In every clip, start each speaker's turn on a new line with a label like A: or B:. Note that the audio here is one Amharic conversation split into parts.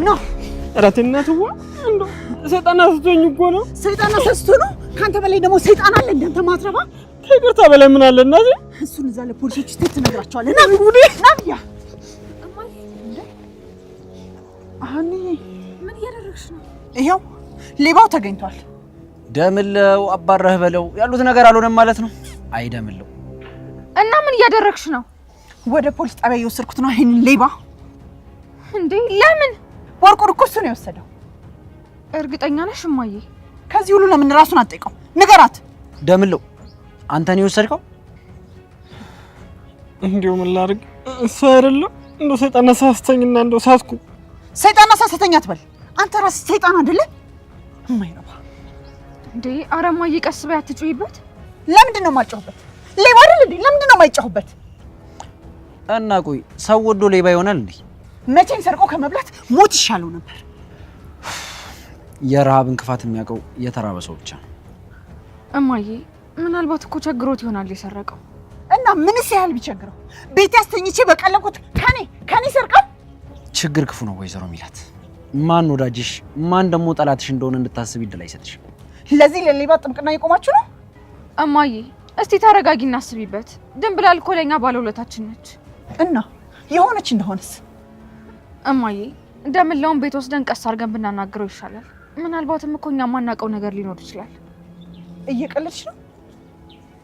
A: ነው
B: አራተኛው እንዶ ሰይጣን አስቶኝ እኮ ነው
A: ሰይጣን አስቶ ነው ካንተ በላይ ደግሞ ሰይጣን አለ እንዳንተ ማትረባ
B: ከይቅርታ በላይ ምን አለ እናቴ
A: እሱን እዛ ለፖሊሶች ትነግራቸዋለህ ና ጉዴ ናብያ እማዬ እንዴ አኒ ምን ያደረግሽ ነው ይሄው ሌባው ተገኝቷል
C: ደምለው አባረህ በለው ያሉት ነገር አልሆነም ማለት ነው አይደምለው
D: እና ምን ያደረግሽ ነው
A: ወደ ፖሊስ ጣቢያ እየወሰድኩት ነው ይሄን ሌባ
D: እንዴ ለምን
A: ወርቁን እኮ እሱ ነው የወሰደው
D: እርግጠኛ ነሽ እማዬ
A: ከዚህ ሁሉ ለምን ራሱን አጠይቀው ንገራት
C: ደምለው አንተ ነው የወሰድከው
B: እንዴው ምን ላድርግ እሱ አይደለም እንዶ ሰይጣን አሳስተኝና እንዶ ሳስኩ
A: ሰይጣን አሳስተኛ አትበል አንተ ራስህ ሰይጣን አይደለ የማይረባ
D: እንዴ ኧረ እማዬ ቀስ በይ አትጩይበት
A: ለምንድን ነው የማልጮህበት ሌባ አይደል እንዴ ለምንድን ነው የማይጮህበት
C: እና ቆይ ሰው ወዶ ሌባ ይሆናል እንዴ
A: መቼም ሰርቆ ከመብላት ሞት ይሻለው ነበር
C: የረሃብን ክፋት የሚያውቀው የተራበ ሰው ብቻ ነው
D: እማዬ ምናልባት እኮ ቸግሮት ይሆናል የሰረቀው
A: እና ምንስ ያህል ቢቸግረው ቤት ያስተኝቼ በቀለኩት ከኔ ሰርቀው
C: ችግር ክፉ ነው ወይዘሮ ሚላት ማን ወዳጅሽ ማን ደግሞ ጠላትሽ እንደሆነ እንድታስብ ይደል አይሰጥሽ
A: ለዚህ ለሌባ ጥብቅና ይቆማችሁ ነው
D: እማዬ እስቲ ታረጋጊና አስቢበት ድንብላል እኮ ለኛ ባለውለታችን ነች
A: እና የሆነች እንደሆነስ
D: እማዬ እንደምለውን ቤት ወስደን ቀስ አድርገን ብናናግረው ይሻላል ምናልባትም እኮ እኛ ማናውቀው ነገር ሊኖር ይችላል
A: እየቀለድሽ ነው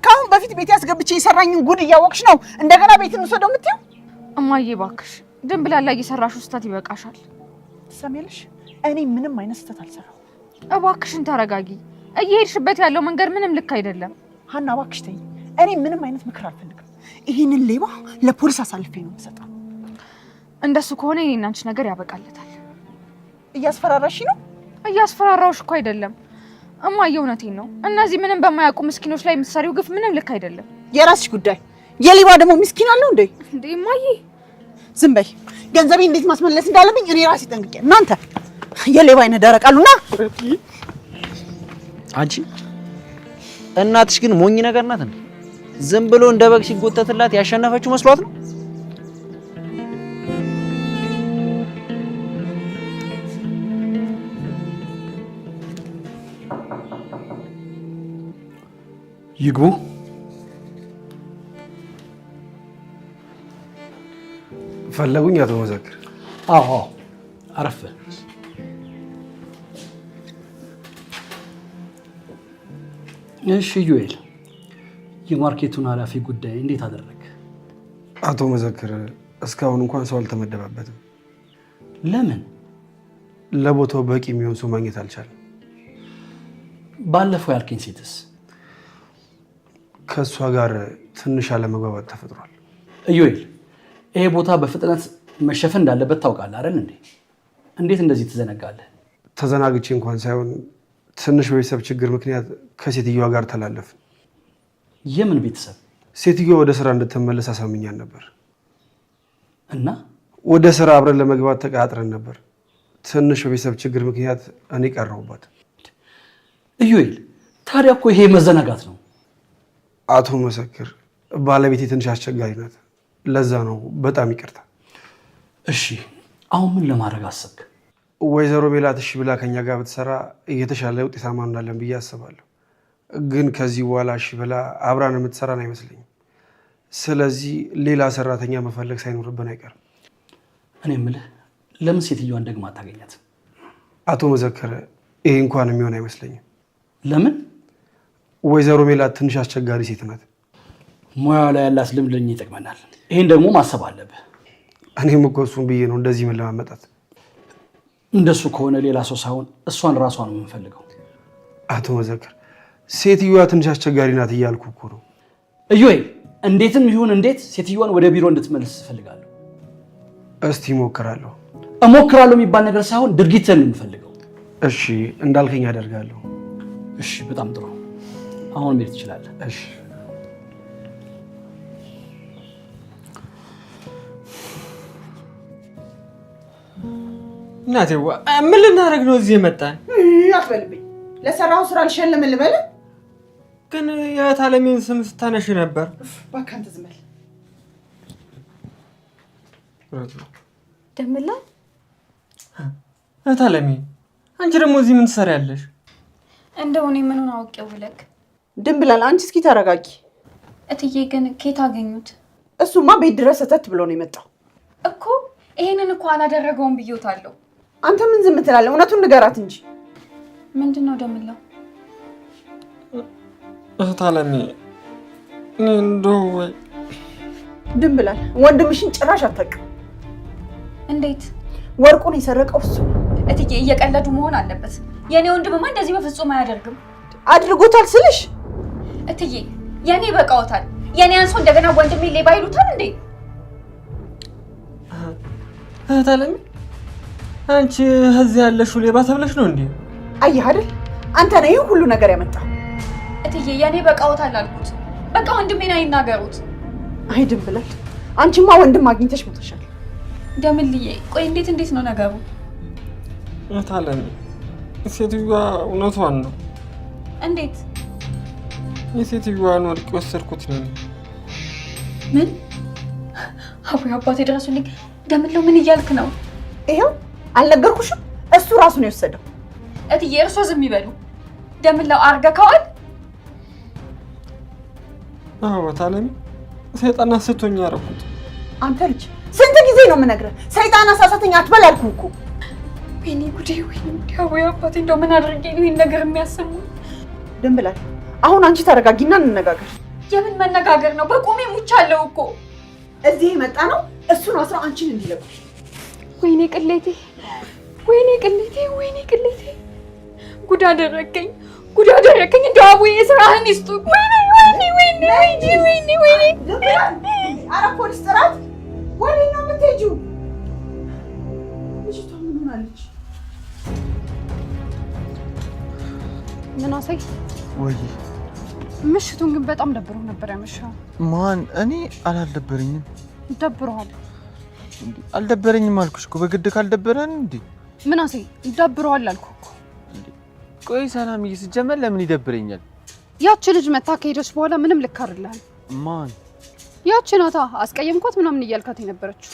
A: ካሁን በፊት ቤት ያስገብቼ የሰራኝን ጉድ እያወቅሽ ነው እንደገና ቤት እንወስደው የምትይው
D: እማዬ ባክሽ ድንብላል ላይ የሰራሽው ስህተት ይበቃሻል
A: ትሰሚያለሽ እኔ ምንም አይነት ስህተት አልሰራሁም
D: እባክሽን ታረጋጊ እየሄድሽበት ያለው መንገድ ምንም ልክ አይደለም
A: ሀና እባክሽ ተይኝ እኔ ምንም አይነት ምክር አልፈልግም ይሄንን ሌባ ለፖሊስ አሳልፌ ነው የምሰጠው
D: እንደሱ ከሆነ የኔና አንቺ ነገር ያበቃለታል
A: እያስፈራራሽ ነው
D: እያስፈራራውሽ እኮ አይደለም እማዬ እውነቴን ነው እነዚህ ምንም በማያውቁ ምስኪኖች ላይ የምትሰሪው ግፍ ምንም ልክ አይደለም
A: የራስሽ ጉዳይ የሌባ ደግሞ ምስኪን አለው እንዴ
D: እማዬ
A: ዝም በይ ገንዘቤ እንዴት ማስመለስ እንዳለብኝ እኔ ራሴ ጠንቅቄ እናንተ የሌባ አይነ ደረቃሉና
C: አንቺ እናትሽ ግን ሞኝ ነገር ናት እንዴ ዝም ብሎ እንደ በግ ሲጎተትላት ያሸነፈችው መስሏት ነው
E: ይግቡ ፈለጉኝ አቶ መዘክር
F: አዎ አረፈ እሺ ዩኤል የማርኬቱን ኃላፊ ጉዳይ እንዴት አደረገ
E: አቶ መዘክር እስካሁን እንኳን ሰው አልተመደበበትም
F: ለምን
E: ለቦታው በቂ የሚሆን ሰው ማግኘት አልቻለም
F: ባለፈው ያልከኝ ሴትስ
E: ከሷ ጋር ትንሽ አለመግባባት ተፈጥሯል
F: ዩኤል ይሄ ቦታ በፍጥነት መሸፈን እንዳለበት ታውቃለህ አይደል እንዴ እንዴት እንደዚህ ትዘነጋለህ
E: ተዘናግቼ እንኳን ሳይሆን ትንሽ በቤተሰብ ችግር ምክንያት ከሴትዮዋ ጋር ተላለፍን
F: የምን ቤተሰብ
E: ሴትዮዋ ወደ ስራ እንድትመለስ አሳምኛል ነበር
F: እና
E: ወደ ስራ አብረን ለመግባት ተቃጥረን ነበር ትንሽ በቤተሰብ ችግር ምክንያት እኔ ቀረሁባት
F: ዩኤል ታዲያ እኮ ይሄ መዘናጋት ነው
E: አቶ መሰክር ባለቤቴ ትንሽ አስቸጋሪ ናት ለዛ ነው በጣም ይቅርታ
F: እሺ አሁን ምን ለማድረግ አሰብክ
E: ወይዘሮ ሜላት እሺ ብላ ከኛ ጋር ብትሰራ እየተሻለ ውጤታማ እንዳለን ብዬ አስባለሁ ግን ከዚህ በኋላ እሺ ብላ አብራን የምትሰራን አይመስለኝም ስለዚህ ሌላ ሰራተኛ መፈለግ ሳይኖርብን አይቀርም
F: እኔ የምልህ ለምን ሴትዮዋን ደግማ አታገኛት
E: አቶ መዘክር ይሄ እንኳን የሚሆን አይመስለኝም
F: ለምን
E: ወይዘሮ ሜላት ትንሽ አስቸጋሪ ሴት ናት
F: ሙያው ላይ ያላት ልምድ ለኛ ይጠቅመናል ይሄን ደግሞ ማሰብ አለብህ
E: እኔም እኮ እሱን ብዬ ነው እንደዚህ ምን ለማመጣት
F: እንደሱ ከሆነ ሌላ ሰው ሳይሆን እሷን ራሷን ነው የምንፈልገው
E: አቶ መዘክር ሴትዮዋ ትንሽ አስቸጋሪ ናት እያልኩ እኮ ነው
F: እዮይ እንዴትም ይሁን እንዴት ሴትዮዋን ወደ ቢሮ እንድትመልስ እፈልጋለሁ
E: እስቲ እሞክራለሁ
F: እሞክራለሁ የሚባል ነገር ሳይሆን ድርጊትን ነው የምፈልገው
E: እሺ እንዳልከኝ አደርጋለሁ
F: እሺ በጣም ጥሩ አሁን መሄድ ትችላለህ
E: እሺ
B: እናቴዋ ምን ልናደርግ ነው እዚህ የመጣን
A: አትበልብኝ ለሰራው ስራ ልሸልም ልበል
B: ግን የታለሜን ስም ስታነሽ ነበር
A: እባክህ አንተ ዝም በል
D: ደምላ
B: እታለሚ አንቺ ደግሞ እዚህ ምን ትሰሪያለሽ?
D: እንደው እኔ ምኑን አውቄው ብለክ
A: ድንብላል አንቺ እስኪ ተረጋጊ።
D: እትዬ ግን ኬት አገኙት?
A: እሱማ ቤት ድረስ ሰተት ብሎ ነው የመጣው
D: እኮ። ይሄንን እኮ አላደረገውም ብዬውታለሁ።
A: አንተ ምን ዝም ትላለህ? እውነቱን ንገራት እንጂ።
D: ምንድነው ደምለው?
B: እታለሚ እንደው
A: ድንብላል ወንድምሽን ጭራሽ አታውቅም።
D: እንዴት?
A: ወርቁን የሰረቀው እሱ።
D: እትዬ እየቀለዱ መሆን አለበት። የኔ ወንድምማ እንደዚህ በፍጹም አያደርግም።
A: አድርጎታል ስልሽ
D: እትዬ የኔ በቃውታል። የኔ አንሶ እንደገና ወንድሜ ሌባ ይሉታል እንዴ?
B: እታለሚ አንቺ እዚህ ያለሽው ሌባ ተብለሽ ነው እንዴ?
A: አየህ አይደል? አንተ ነህ ይሄን ሁሉ ነገር ያመጣው።
D: እትዬ የኔ በቃውታል አልኩት። በቃ ወንድሜን አይናገሩት።
A: አይ ድንብላል አንቺማ ወንድም አግኝተሽ ሞተሻል።
D: ደምልዬ ቆይ እንዴት ነው ነገሩ?
B: እታለሚ ሴትዮዋ እውነቷን ነው።
D: እንዴት?
B: የሴትዮዋን ወርቅ ወሰድኩት ነው።
D: ምን? አቦይ አባቴ ድረሱልኝ። ደምለው ምን እያልክ ነው?
A: ይሄው አልነገርኩሽም? እሱ ራሱ ነው የወሰደው።
D: እትዬ እርሶ ዝም ይበሉ። ደምለው አርገከዋል?
B: አዎ እታለሚ ሰይጣን አስቶኝ ያረኩት።
A: አንተ ልጅ ስንት ጊዜ ነው የምነግርህ? ሰይጣን አሳሳተኝ አትበል አልኩህ እኮ።
D: ወይኔ ጉዴ፣ ወይኔ ጉዴ! አቦይ አባቴ እንደው ምን አድርጌ ነው ይሄን ነገር የሚያሰሙ?
A: ድንብላል አሁን አንቺ ተረጋጊና እንነጋገር።
D: የምን መነጋገር ነው? በቁሜ ሙቻለሁ እኮ።
A: እዚህ የመጣ ነው እሱን አስራ አንቺን እንዲለቁሽ።
D: ወይኔ ቅሌቴ፣ ወይኔ ቅሌቴ፣ ወይኔ ቅሌቴ! ጉድ አደረገኝ፣ ጉድ አደረገኝ። እንደው አቦዬ ስራህን ይስጡ። ወይኔ ወይኔ ወይኔ ወይኔ ወይኔ ወይኔ!
A: ኧረ ፖሊስ ጥራት። ወዴት ነው የምትሄጂው? ልጅቷ ምን ሆናለች?
G: ምናሴ
H: ወይ
G: ምሽቱን ግን በጣም ደብሮ ነበር ያመሻው።
H: ማን? እኔ አላልደበረኝም።
G: ደብሮሃል?
H: አልደበረኝም አልኩሽ እኮ። በግድ ካልደበረን እንዴ?
G: ምናሴ ደብሮሃል አልኩህ እኮ።
H: ቆይ ሰላምዬ፣ ሲጀመር ለምን ይደብረኛል?
G: ያቺ ልጅ መታ ከሄደች በኋላ ምንም ልክ አይደለም።
H: ማን?
G: ያቺ ናታ አስቀየምኳት ምናምን እያልካት የነበረችው።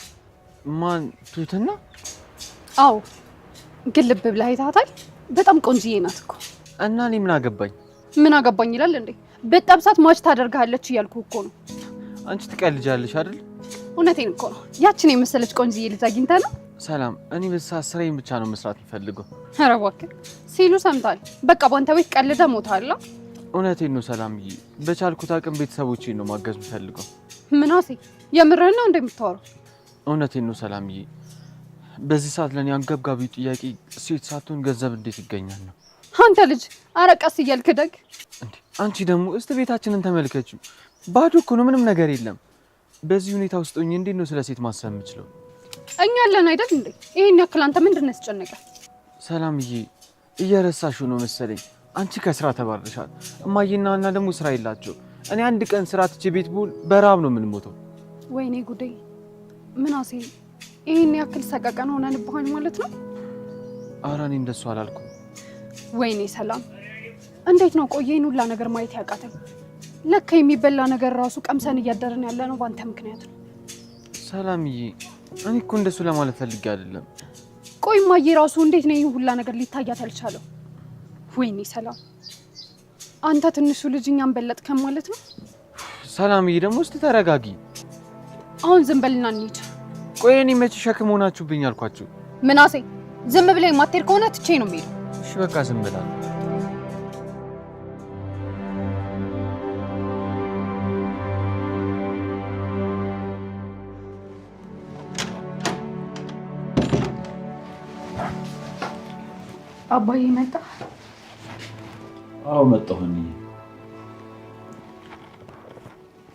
H: ማን? ትሁትና?
G: አዎ፣ ግን ልብ ብለህ አይተሃታል? በጣም ቆንጅዬ ናት እኮ።
H: እና እኔ ምን አገባኝ?
G: ምን አገባኝ ይላል እንዴ? በጠብሳት ማች ታደርጋለች እያልኩህ እኮ ነው።
H: አንቺ ትቀልጃለሽ አይደል?
G: እውነቴን እኮ ነው። ያችን የመሰለች ቆንጅዬ ልጅ አግኝተህ ነው?
H: ሰላም፣ እኔ በሳት ስራዬን ብቻ ነው መስራት የምፈልገው።
G: ኧረ እባክህ ሲሉ ሰምታል። በቃ ባንተ ቤት ቀልደህ ሞታል።
H: እውነቴን ነው ሰላምዬ፣ በቻልኩት አቅም ቤተሰቦቼን ነው ማገዝ የምፈልገው።
G: ምናሴ የምርህን ነው እንደምታወራው?
H: እውነቴን ነው ሰላምዬ፣ በዚህ ሰዓት ለኔ አንገብጋቢው ጥያቄ ሴት ሳትሆን ገንዘብ እንዴት ይገኛል ነው።
G: አንተ ልጅ አረቀስ እያልክ ደግ
H: እንዴ! አንቺ ደግሞ እስቲ ቤታችንን ተመልከቺው። ባዶ እኮ ነው፣ ምንም ነገር የለም። በዚህ ሁኔታ ውስጥ ሆኜ እንዴት ነው ስለ ሴት ማሰብ የምችለው?
G: እኛ አለን አይደል እንዴ? ይሄን ያክል አንተ ምንድን ነው ያስጨነቀህ?
H: ሰላምዬ፣ እየረሳሽው ነው መሰለኝ። አንቺ ከስራ ተባረሻል። እማዬና እና ደግሞ ስራ የላቸው። እኔ አንድ ቀን ስራ ትቼ ቤት ብውል በረሃብ ነው የምንሞተው።
G: ወይኔ ጉዴ! ምናሴ ይሄን ያክል ሰቀቀን ሆነንብሃል ማለት ነው?
H: ኧረ እኔ እንደሱ አላልኩም።
G: ወይኔ ሰላም፣ እንዴት ነው ቆየን ሁላ ነገር ማየት ያቃተኝ? ለካ የሚበላ ነገር ራሱ ቀምሰን እያደረን ያለ ነው ባንተ ምክንያት ነው።
H: ሰላምዬ፣ እኔ እኮ እንደሱ ለማለት ፈልጌ አይደለም።
G: ቆይ ማዬ ራሱ እንዴት ነው ይሄን ሁላ ነገር ሊታያት ያልቻለው? ወይኔ ሰላም፣ አንተ ትንሹ ልጅ እኛን በለጥከን ማለት ነው።
H: ሰላምዬ፣ ደግሞ እስቲ ተረጋጊ።
G: አሁን ዝም በልና እንሂድ።
H: ቆይ እኔ መቼ ሸክም ሆናችሁብኝ አልኳችሁ?
G: ምናሴ፣ ዝም ብለህ የማትሄድ ከሆነ ትቼ ነው የምሄደው።
H: እሺ በቃ ዝም ብላለሁ።
D: አባዬ መጣ?
I: አዎ መጣሁኝ።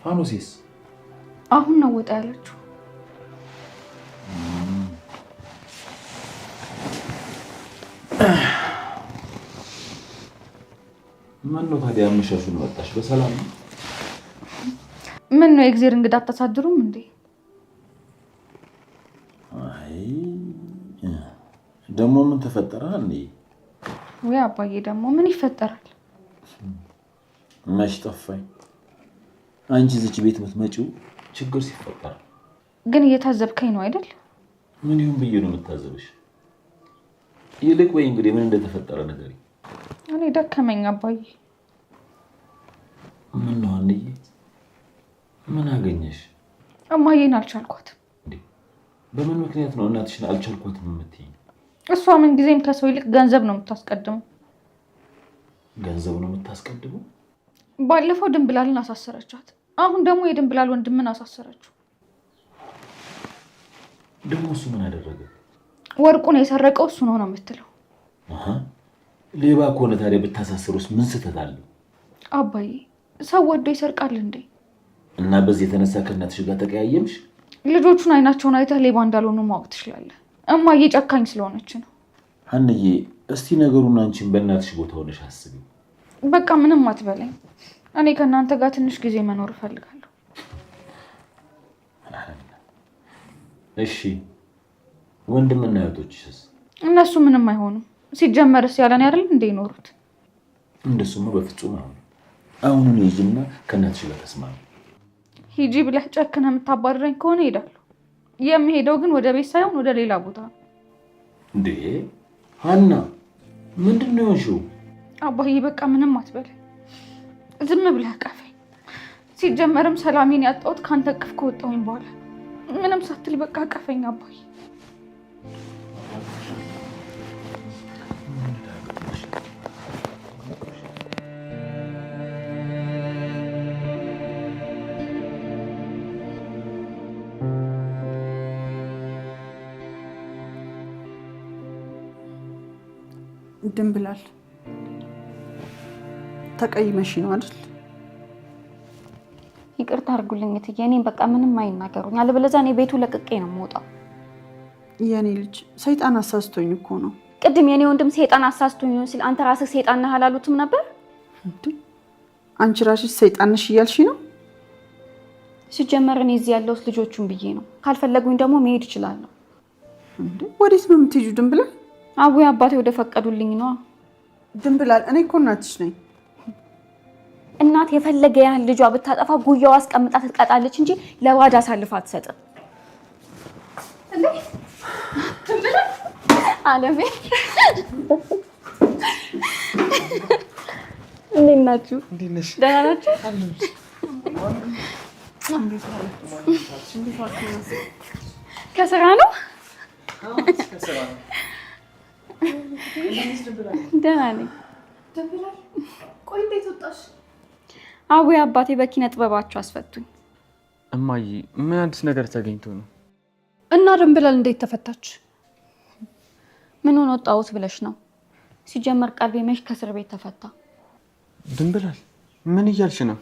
I: ፋኖሴስ
D: አሁን ነው ወጣ ያለችው።
I: ምን ነው ታዲያ አመሻሹን መጣሽ? በሰላም ነው?
D: ምን ነው የእግዚአብሔር እንግዳ አታሳድሩም እንዴ?
I: አይ ደግሞ ምን ተፈጠረ እንዴ?
D: ወይ አባዬ ደግሞ ምን ይፈጠራል?
I: መች ጠፋኝ። አንቺ እዚች ቤት የምትመጪው ችግር ሲፈጠር።
D: ግን እየታዘብከኝ ነው አይደል?
I: ምን ይሁን ብዬ ነው የምታዘብሽ? ይልቅ ወይ እንግዲህ ምን እንደተፈጠረ ነገር
D: እኔ ደከመኝ አባዬ።
I: ምን ነው አንዬ? ምን አገኘሽ?
D: እማዬን አልቻልኳትም።
I: በምን ምክንያት ነው እናትሽን አልቻልኳትም የምትይኝ?
D: እሷ ምን ጊዜም ከሰው ይልቅ ገንዘብ ነው የምታስቀድመው።
I: ገንዘብ ነው የምታስቀድመው?
D: ባለፈው ድንብላልን አሳሰረቻት። አሁን ደግሞ የድንብላል ወንድምን አሳሰረችው።
I: ደግሞ እሱ ምን አደረገ?
D: ወርቁን የሰረቀው እሱ ነው የምትለው።
I: ሌባ ከሆነ ታዲያ ብታሳስሩስ ምን ስህተት አለው?
D: አባዬ ሰው ወዶ ይሰርቃል እንዴ?
I: እና በዚህ የተነሳ ከእናትሽ ጋር ተቀያየምሽ?
D: ልጆቹን አይናቸውን አይተህ ሌባ እንዳልሆኑ ማወቅ ትችላለህ። እማዬ ጨካኝ ስለሆነች ነው።
I: ሀንዬ እስቲ ነገሩን አንቺን በእናትሽ ቦታ ሆነሽ አስቢ።
D: በቃ ምንም አትበለኝ። እኔ ከእናንተ ጋር ትንሽ ጊዜ መኖር እፈልጋለሁ።
I: እሺ ወንድምና እህቶችሽስ?
D: እነሱ ምንም አይሆኑም። ሲጀመርስ ያለን አይደል እንደ ይኖሩት።
I: እንደሱማ በፍጹም አሁን ሂጂና ከእናትሽ ጋር ተስማሚ።
D: ሂጂ ብለህ ጨክነህ የምታባርረኝ ከሆነ እሄዳለሁ። የምሄደው ግን ወደ ቤት ሳይሆን ወደ ሌላ ቦታ ነው።
I: እንዴ ሀና ምንድን ነው የሆንሽው?
D: አባዬ በቃ ምንም አትበለኝ። ዝም ብለህ ቀፈኝ። ሲጀመርም ሰላሜን ያጣሁት ካንተ እቅፍ ከወጣሁኝ በኋላ ምንም ሳትል በቃ ቀፈኝ አባዬ።
A: ድንብላል ተቀይመሽ ነው አይደል?
J: ይቅርታ አድርጉልኝ እትዬ፣ እኔን በቃ ምንም አይናገሩኝ፣ አለበለዚያ እኔ ቤቱ ለቅቄ ነው የምወጣው።
A: የኔ ልጅ ሰይጣን አሳስቶኝ እኮ ነው።
J: ቅድም የኔ ወንድም ሰይጣን አሳስቶኝ ነው ሲል አንተ ራስህ ሰይጣን ነህ አላሉትም ነበር?
A: አንቺ ራስሽ ሰይጣን ነሽ እያልሽ ነው?
J: ሲጀመር እኔ እዚህ ያለሁት ልጆቹን ብዬ ነው። ካልፈለጉኝ ደግሞ መሄድ እችላለሁ።
A: ወዴት ነው የምትሄጂው ድንብላል?
J: አቡዬ አባቴ ወደ ፈቀዱልኝ ነው።
A: ድንብላል እኔ እኮ እናትሽ ነኝ።
J: እናት የፈለገ ያህል ልጇ ብታጠፋ ጉያዋ አስቀምጣ ትቀጣለች እንጂ ለባዳ አሳልፋ አትሰጥም። እንዴ አለሜ እንዴት ናችሁ? ደህና ናችሁ? ከስራ ነው? ደህና ነኝ።
G: ቆይ እንዴት ወጣሽ?
J: አቡዬ አባቴ በኪነ ጥበባቸው አስፈቱኝ።
H: እማዬ ምን አዲስ ነገር ተገኝቶ ነው?
G: እና ድንብላል እንዴት ተፈታች?
J: ምን ሆነ ወጣሁት ብለሽ ነው? ሲጀመር ቀልቤ መች ከእስር ቤት ተፈታ።
H: ድንብላል ምን እያልሽ ነው?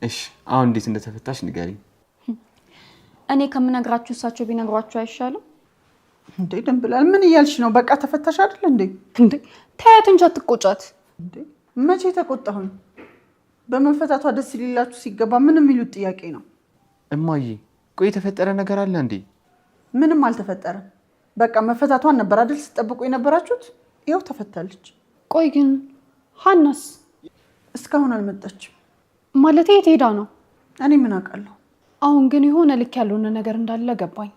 H: እሺ አሁን እንዴት እንደተፈታሽ ንገሪኝ።
J: እኔ ከምነግራችሁ እሳቸው ቢነግሯችሁ አይሻልም?
A: እንዴ ድንብላል ምን እያልሽ ነው? በቃ ተፈታሽ አይደል እንዴ?
G: እንዴ ታያት እንጂ አትቆጫት።
A: እንዴ መቼ ተቆጣሁኝ? በመፈታቷ ደስ ሊላችሁ ሲገባ ምንም የሚሉት ጥያቄ ነው።
H: እማዬ ቆይ የተፈጠረ ነገር አለ እንዴ?
A: ምንም አልተፈጠረም። በቃ መፈታቷን ነበር አይደል ስትጠብቁ የነበራችሁት? ይኸው ተፈታለች።
G: ቆይ ግን ሀናስ
A: እስካሁን አልመጣችም።
G: ማለት የት ሄዳ ነው?
A: እኔ ምን አውቃለሁ።
G: አሁን ግን የሆነ ልክ ያልሆነ ነገር እንዳለ ገባኝ።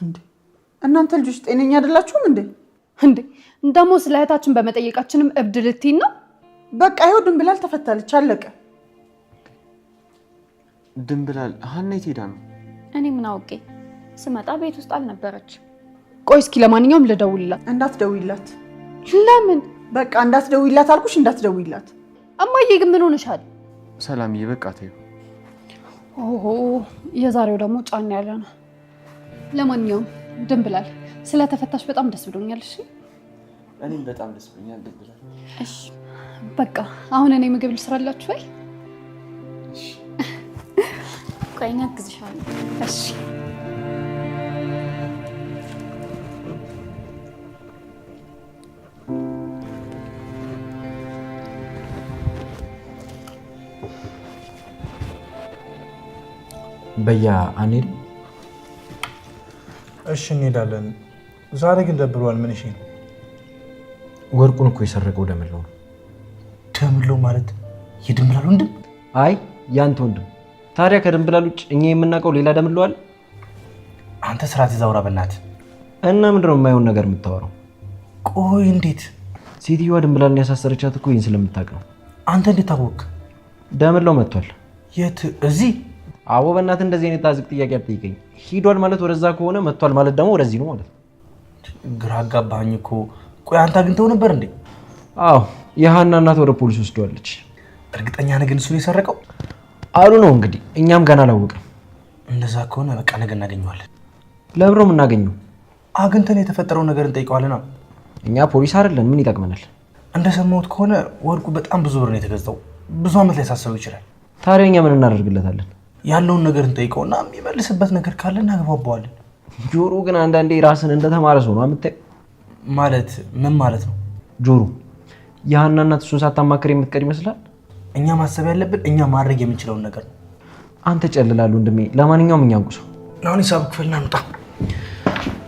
A: እንዴ እናንተ ልጆች ጤነኛ አይደላችሁም እንዴ?
G: እንዴ እንደሞ ስለ እህታችን በመጠየቃችንም እብድ ልትይን ነው?
A: በቃ ይኸው ድንብላል ተፈታለች፣ አለቀ።
H: ድንብላል ሀና የት ሄዳ ነው?
J: እኔ ምን አውቄ፣ ስመጣ ቤት ውስጥ አልነበረች።
G: ቆይ እስኪ ለማንኛውም ልደውልላት።
A: እንዳትደውይላት።
G: ለምን?
A: በቃ እንዳትደውይላት አልኩሽ፣ እንዳትደውይላት።
G: እማዬ ግን ምን ሆነሻል?
H: ሰላምዬ በቃ ተይው።
G: ኦሆ የዛሬው ደግሞ ጫን ያለ ነው። ለማንኛውም ድንብላል ስለተፈታሽ በጣም ደስ ብሎኛል። እሺ
H: እኔም በጣም ደስ ብሎኛል ድንብላል።
G: እሺ በቃ አሁን እኔ ምግብ ልስራላችሁ ወይ?
H: እሺ
J: ቆይ እኔ አግዝሻለሁ።
G: እሺ
I: በያ አንሄድም?
K: እሺ እንሄዳለን። ዛሬ ግን ደብሯል። ምን እሺ ነው?
I: ወርቁን እኮ የሰረቀው ደምለው ነው።
K: ደምለው ማለት የድንብላል ወንድም?
C: አይ ያንተ ወንድም። ታዲያ ከድንብላል ውጭ እኛ የምናውቀው ሌላ ደምለው አለ?
K: አንተ ስርዓት ይዛውራ በእናትህ።
C: እና ምንድን ነው የማይሆን ነገር የምታወራው?
K: ቆይ እንዴት?
C: ሴትዮዋ ድንብላልን ያሳሰረቻት እኮ ይህን ስለምታውቅ ነው።
K: አንተ እንዴት ታወቅ?
C: ደምለው መጥቷል።
K: የት? እዚህ?
C: አዎ በእናትህ እንደዚህ አይነት ታዝቅ ጥያቄ አትጠይቀኝ። ሂዷል ማለት ወደዛ ከሆነ መጥቷል ማለት ደግሞ ወደዚህ ነው ማለት ነው።
K: ግራ አጋባኝ እኮ። ቆይ አንተ አግኝተው ነበር እንዴ?
C: አዎ የሃና እናት ወደ ፖሊስ ወስደዋለች።
K: እርግጠኛ ነህ ግን እሱ ነው የሰረቀው?
C: አሉ ነው እንግዲህ፣ እኛም ገና አላወቅም።
K: እንደዛ ከሆነ በቃ ነገ እናገኘዋለን።
C: ለብሮ የምናገኘው
K: አግኝተን የተፈጠረውን ነገር እንጠይቀዋለን።
C: እኛ ፖሊስ አይደለን፣ ምን ይጠቅመናል?
K: እንደሰማሁት ከሆነ ወርቁ በጣም ብዙ ብር ነው የተገዛው። ብዙ ዓመት ላይ ሳሰበው ይችላል።
C: ታዲያ እኛ ምን እናደርግለታለን?
K: ያለውን ነገር እንጠይቀውና የሚመልስበት ነገር ካለ እናግባባዋለን።
C: ጆሮ ግን አንዳንዴ ራስን እንደተማረ ሰው ነው የምታየው።
K: ማለት ምን ማለት ነው?
C: ጆሮ የሃና እናት እሱን ሳታማክር የምትቀር ይመስላል?
K: እኛ ማሰብ ያለብን እኛ ማድረግ የምንችለውን ነገር ነው።
C: አንተ ጨልላሉ ወንድሜ። ለማንኛውም እኛ እንቁሰው
K: አሁን ሂሳብ ክፍልና እንውጣ።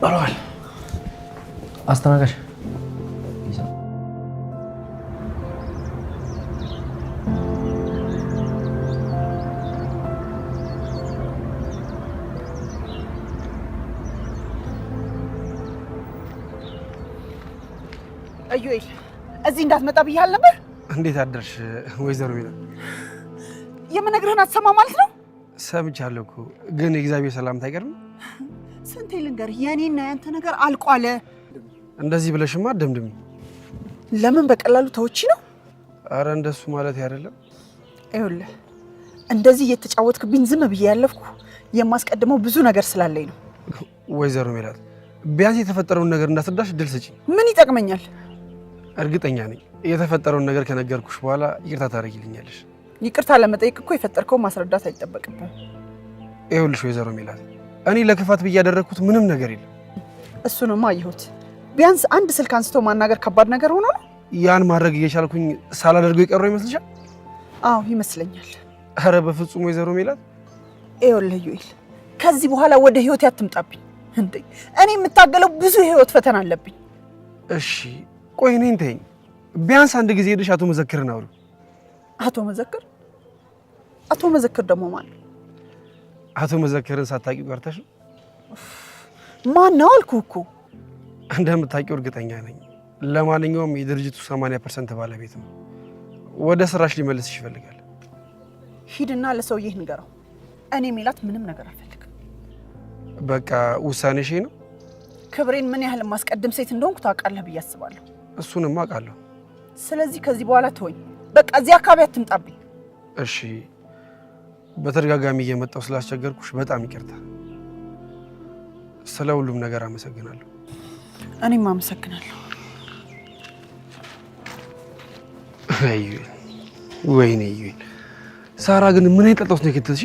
K: ባለዋል
C: አስተናጋጅ
A: እዩኤል እዚህ እንዳትመጣ ብያለሁ ነበር።
E: እንዴት አደርሽ ወይዘሮ ሜላት?
A: የምነግርህን አትሰማ ማለት ነው?
E: ሰምቻለሁ እኮ ግን የእግዚአብሔር ሰላምታ አይቀርም።
A: ስንቴ ልንገርህ የኔና ያንተ ነገር አልቋለ።
E: እንደዚህ ብለሽማ ደምድም።
A: ለምን በቀላሉ ተውቺ ነው?
E: አረ እንደሱ ማለት አይደለም።
A: ይኸውልህ እንደዚህ እየተጫወትክብኝ ዝም ብዬ ያለፍኩ የማስቀድመው ብዙ ነገር ስላለኝ ነው።
E: ወይዘሮ ሜላት ቢያንስ የተፈጠረውን ነገር እንዳስረዳሽ እድል ስጪኝ።
A: ምን ይጠቅመኛል?
E: እርግጠኛ ነኝ የተፈጠረውን ነገር ከነገርኩሽ በኋላ ይቅርታ ታደርጊልኛለሽ።
A: ይቅርታ ለመጠየቅ እኮ የፈጠርከውን ማስረዳት አይጠበቅብህም።
E: ይኸውልሽ ወይዘሮ ሜላት እኔ ለክፋት ብዬ ያደረግኩት ምንም ነገር የለም።
A: እሱንማ አየሁት። ቢያንስ አንድ ስልክ አንስቶ ማናገር ከባድ ነገር ሆኖ ነው?
E: ያን ማድረግ እየቻልኩኝ ሳላደርገው የቀረው ይመስልሻል?
A: አዎ ይመስለኛል።
E: ኧረ በፍጹም ወይዘሮ ሜላት።
A: ይኸውልህ ዩኤል ከዚህ በኋላ ወደ ህይወት ያትምጣብኝ እንዴ! እኔ የምታገለው ብዙ ህይወት ፈተና አለብኝ።
E: እሺ ቆይ እኔን ተይኝ። ቢያንስ አንድ ጊዜ ሄደሽ አቶ መዘክርን አውሪ።
A: አቶ መዘክር? አቶ መዘክር ደግሞ ማለት
E: አቶ መዘክርን ሳታውቂው ቀርተሽ ነው?
A: ማን ነው አልኩህ እኮ።
E: እንደምታውቂው እርግጠኛ ነኝ። ለማንኛውም የድርጅቱ 80% ባለቤት ነው። ወደ ስራሽ ሊመልስሽ ይፈልጋል።
A: ሂድና ለሰውዬ ንገረው። እኔ ሜላት ምንም ነገር አልፈልግም።
E: በቃ ውሳኔሽ ነው?
A: ክብሬን ምን ያህል ማስቀደም ሴት እንደሆንኩ ታውቃለህ ብዬ አስባለሁ።
E: እሱንም አውቃለሁ።
A: ስለዚህ ከዚህ በኋላ ተወኝ። በቃ እዚህ አካባቢ አትምጣብኝ።
E: እሺ በተደጋጋሚ እየመጣሁ ስላስቸገርኩሽ በጣም ይቅርታ። ስለ ሁሉም ነገር አመሰግናለሁ።
A: እኔም አመሰግናለሁ።
E: ወይኔ ሳራ ግን ምን አይነት ጣጣ ውስጥ ነው የከተትሽ?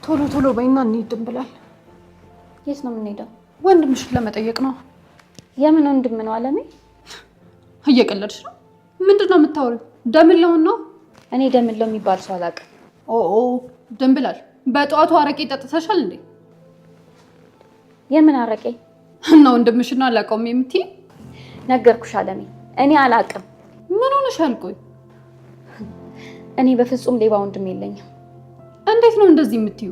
G: ቶሎ ቶሎ በይና እንሂድ ድንብላል።
J: የት ነው የምንሄደው?
G: ወንድምሽን ለመጠየቅ ነው።
J: የምን ወንድም ነው አለሜ?
G: እየቀለድሽ ነው? ምንድን ነው የምታወሪው? ደምለውን ነው?
J: እኔ ደምለው የሚባል ሰው አላውቅም።
G: ኦ ድንብላል፣ በጠዋቱ አረቄ ጠጥተሻል እንዴ?
J: የምን አረቄ?
G: እና ወንድምሽን አላውቀውም የምትይ?
J: ነገርኩሽ አለሜ፣ እኔ አላውቅም።
G: ምን ሆነሻል? ቆይ
J: እኔ በፍጹም ሌባ ወንድም የለኝም።
G: እንዴት ነው እንደዚህ የምትዩ?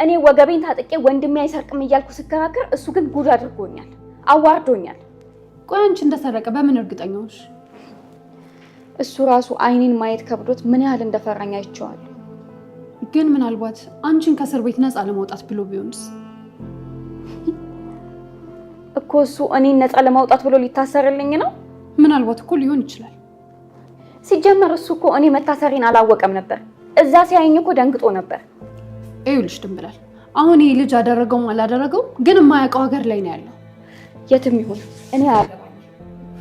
J: እኔ ወገቤን ታጥቄ ወንድሜ አይሰርቅም እያልኩ ስከራከር፣ እሱ ግን ጉድ አድርጎኛል፣ አዋርዶኛል።
G: ቆይ አንቺ እንደሰረቀ በምን እርግጠኛ ነሽ?
J: እሱ ራሱ አይኔን ማየት ከብዶት ምን ያህል እንደፈራኝ አይቼዋለሁ።
G: ግን ምናልባት አንቺን ከእስር ቤት ነፃ ለማውጣት ብሎ ቢሆንስ?
J: እኮ እሱ እኔን ነፃ ለማውጣት ብሎ ሊታሰርልኝ ነው?
G: ምናልባት እኮ ሊሆን ይችላል።
J: ሲጀመር እሱ እኮ እኔ መታሰሬን አላወቀም ነበር። እዛ ሲያየኝ እኮ ደንግጦ ነበር።
G: ይኸውልሽ ድንብላል፣ አሁን ይሄ ልጅ አደረገውም አላደረገውም ግን የማያውቀው ሀገር ላይ ነው ያለው።
J: የትም ይሁን እኔ አያገባኝም።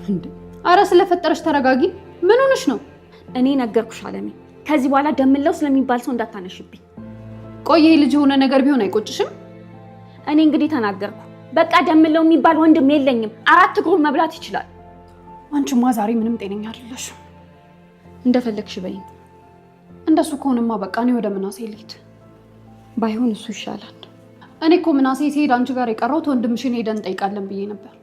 G: እንዴ አረ ስለፈጠረሽ ተረጋጊ። ምን ሆነሽ ነው?
J: እኔ ነገርኩሽ አለሜ፣ ከዚህ በኋላ ደምለው ስለሚባል ሰው እንዳታነሽብኝ።
G: ቆይ ይሄ ልጅ የሆነ ነገር ቢሆን አይቆጭሽም?
J: እኔ እንግዲህ ተናገርኩ። በቃ ደምለው የሚባል ወንድም የለኝም። 4 እግሩን መብላት ይችላል።
G: አንቺማ ዛሬ ምንም ጤነኛ አይደለሽም።
J: እንደፈለግሽ በይኝ።
G: እንደሱ ከሆነማ በቃ እኔ ወደ ምናሴ ልሂድ።
J: ባይሆን እሱ ይሻላል።
G: እኔ እኮ ምናሴ ሲሄድ አንቺ ጋር የቀረሁት ወንድምሽን ሄደን እንጠይቃለን ብዬ ነበር።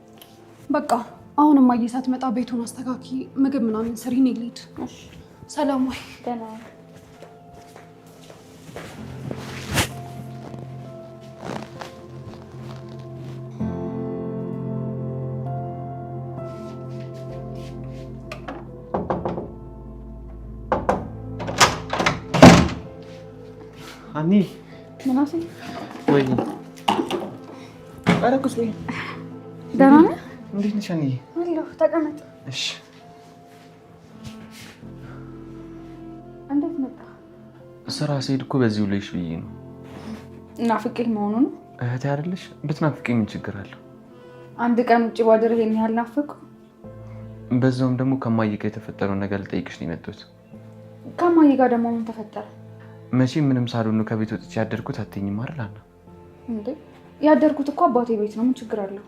G: በቃ አሁን እማዬ ሳትመጣ ቤቱን አስተካኪ፣ ምግብ ምናምን ስሪ፣ እኔ ልሂድ። ሰላም ወይ?
J: ደህና
H: አኒ
J: ምናሴ
H: ወይ አረኩስ ወይ
J: ደህና ነህ?
H: እንዴት ነሽ አኒ?
J: አለሁ። ተቀመጥ።
H: እሺ።
J: እንዴት መጣ?
H: ስራ ስሄድ እኮ በዚሁ ልይሽ ብዬ ነው።
J: ናፍቄህ መሆኑ ነው?
H: እህቴ አይደለሽ? ብትናፍቀኝ ምን ችግር አለው?
J: አንድ ቀን ውጭ ባድር ይሄን ያህል ናፍቁ?
H: በዛውም ደግሞ ከማዬ ጋር የተፈጠረውን ነገር ልጠይቅሽ ነው የመጣሁት።
J: ከማዬ ጋር ደግሞ ምን ተፈጠረ?
H: መቼም ምንም ሳልሆን ነው ከቤት ወጥቼ ያደርኩት አትይኝም አይደል አና?
J: እንዴ ያደርኩት እኮ አባቴ ቤት ነው። ምን ችግር አለው?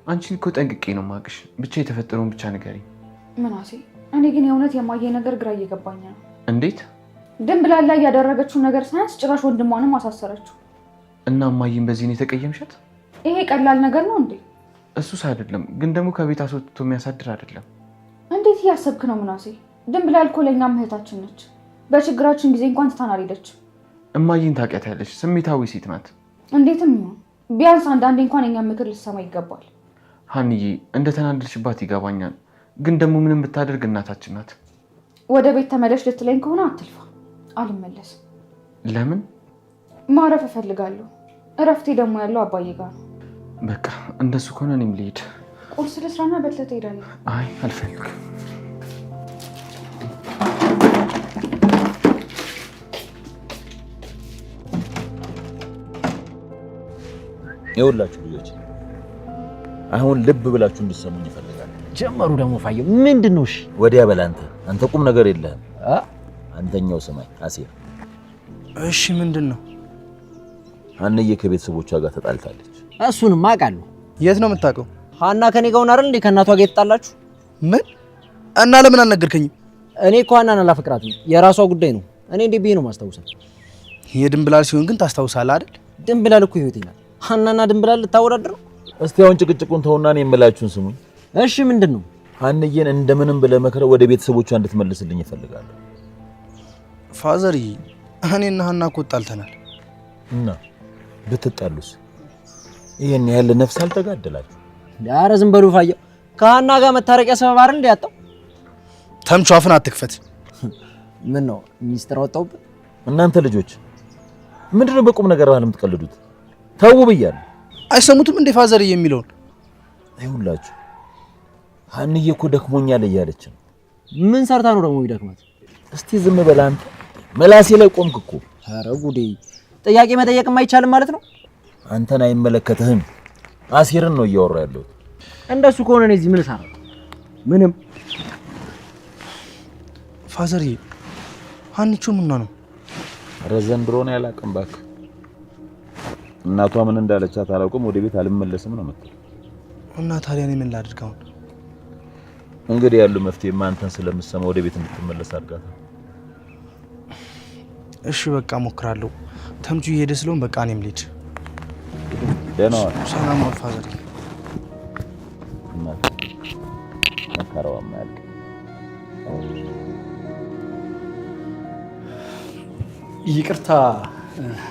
H: አንቺን እኮ ጠንቅቄ ነው የማውቅሽ። ብቻ የተፈጠረውን ብቻ ንገሪኝ።
J: ምናሴ እኔ ግን የእውነት የማዬ ነገር ግራ እየገባኝ ነው።
H: እንዴት?
J: ድንብላል ላይ ያደረገችው ነገር ሳያንስ ጭራሽ ወንድሟንም አሳሰረችው።
H: እና እማዬን በዚህ ነው የተቀየምሻት?
J: ይሄ ቀላል ነገር ነው እንዴ?
H: እሱስ አይደለም፣ ግን ደግሞ ከቤት አስወጥቶ የሚያሳድር አይደለም።
J: እንዴት እያሰብክ ነው ምናሴ? ድንብላል እኮ ለእኛም እህታችን ነች። በችግራችን ጊዜ እንኳን ትታን አልሄደችም።
H: እማዬን ታውቂያታለሽ፣ ስሜታዊ ሴት ናት።
J: እንዴትም ይሁን ቢያንስ አንዳንዴ እንኳን የኛም ምክር ልትሰማ ይገባል።
H: ሀንዬ እንደተናደድሽባት ይገባኛል፣ ግን ደግሞ ምንም ብታደርግ እናታችን ናት።
J: ወደ ቤት ተመለሽ ልትለኝ ከሆነ አትልፋ። አልመለስም።
H: ለምን?
J: ማረፍ እፈልጋለሁ። እረፍቴ ደግሞ ያለው አባዬ ጋር ነው።
H: በቃ እንደሱ ከሆነ እኔም ልሄድ።
J: ቁርስ ልስራና በልተህ ትሄዳለህ።
H: አይ አልፈልግም።
I: ይኸውላችሁ ልጆች አሁን ልብ ብላችሁ እንድትሰሙኝ ይፈልጋል።
C: ጀመሩ ደግሞ ፋየው ምንድነው? እሺ
I: ወዲያ በል አንተ ቁም ነገር የለህም። አንተኛው ስማኝ አሴር።
K: እሺ ምንድነው?
I: ሀንዬ ከቤተሰቦቿ ጋር ተጣልታለች።
C: እሱንም አውቃለሁ።
K: የት ነው የምታውቀው?
C: ሀና ከኔ ጋር አይደል እንዴ ከእናቷ ጋር የተጣላችሁ?
K: ምን? እና ለምን አልነገርከኝም?
C: እኔ እኮ ሀናን አላፈቅራትም፣ የራሷ ጉዳይ ነው። እኔ እንዴ ብዬ ነው ማስታውሳት?
K: የድንብላል ሲሆን ግን ታስታውሳለህ አይደል?
C: ድንብላል እኮ ህይወቴ ናት። ሀናና ድንብላል ልታወዳድረው?
I: እስቲ አሁን ጭቅጭቁን ተውና እኔ የምላችሁን ስሙኝ።
C: እሺ ምንድነው?
I: ሀንዬን እንደምንም ብለህ መክረህ ወደ ቤተሰቦቿ እንድትመልስልኝ እፈልጋለሁ።
K: ፋዘር እኔና ሀና እኮ ተጣልተናል።
I: እና ብትጣሉስ ይሄን ያህል ነፍስ አልተጋደላችሁ?
C: ኧረ ዝም በሉ ፋየው። ከሀና ጋር መታረቂያ ሰበብ አይደል እንዴ ያጣው?
K: ተምቹ አፍን አትክፈት።
C: ምን ነው ሚስጥር አወጣውብህ?
I: እናንተ ልጆች ምንድነው በቁም ነገር አለም የምትቀልዱት? ተው ብያለሁ።
K: አይሰሙትም እንዴ ፋዘር የሚለውን?
I: አይሁላችሁ ሀንዬ እኮ ደክሞኛል እያለች ነው።
C: ምን ሰርታ ነው ደግሞ ይደክማት?
I: እስቲ ዝም በል አንተ። መላሴ ላይ ቆምክ እኮ።
C: ኧረ ጉዴ! ጥያቄ መጠየቅም አይቻልም ማለት ነው?
I: አንተን አይመለከትህም። አሴርን ነው እያወራ ያለው።
C: እንደሱ ከሆነ እኔ እዚህ ምን እሰራለሁ? ምንም።
K: ፋዘር ሀንቹ ምን ነው?
I: ኧረ ዘንድሮ ነው ያላቅም እባክህ። እናቷ ምን እንዳለቻት አላውቅም። ወደ ቤት አልመለስም ነው የምትለው።
K: እና ታዲያ እኔ ምን ላድርግ አሁን?
I: እንግዲህ ያለው መፍትሄ አንተን ስለምሰማ ወደ ቤት እንድትመለስ አድርጋት።
K: እሺ በቃ ሞክራለሁ። ተምቹ እየሄደ ስለሆነ በቃ እኔም ልሂድ።
I: ደህና ዋል።
K: ሰላም ዋል ፋዘር።
I: መከራዋ ማያልቅ
F: ይቅርታ።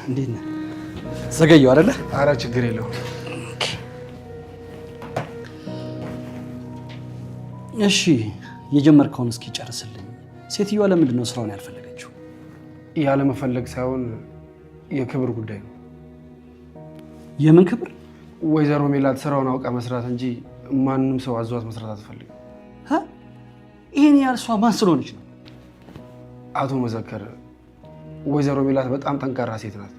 F: እንዴት ነህ? ዘገየው አይደለ?
E: ኧረ ችግር የለውም።
F: እሺ የጀመርከውን እስኪ ጨርስልኝ። ሴትዮዋ ለምንድን ነው ስራውን ያልፈለገችው?
E: ያለ መፈለግ ሳይሆን የክብር ጉዳይ ነው።
F: የምን ክብር?
E: ወይዘሮ ሜላት ስራውን አውቃ መስራት እንጂ ማንም ሰው አዟት መስራት አትፈልግም።
F: ይሄን ያህል እሷ ማን ስለሆነች ነው?
E: አቶ መዘከር፣ ወይዘሮ ሜላት በጣም ጠንካራ ሴት ናት።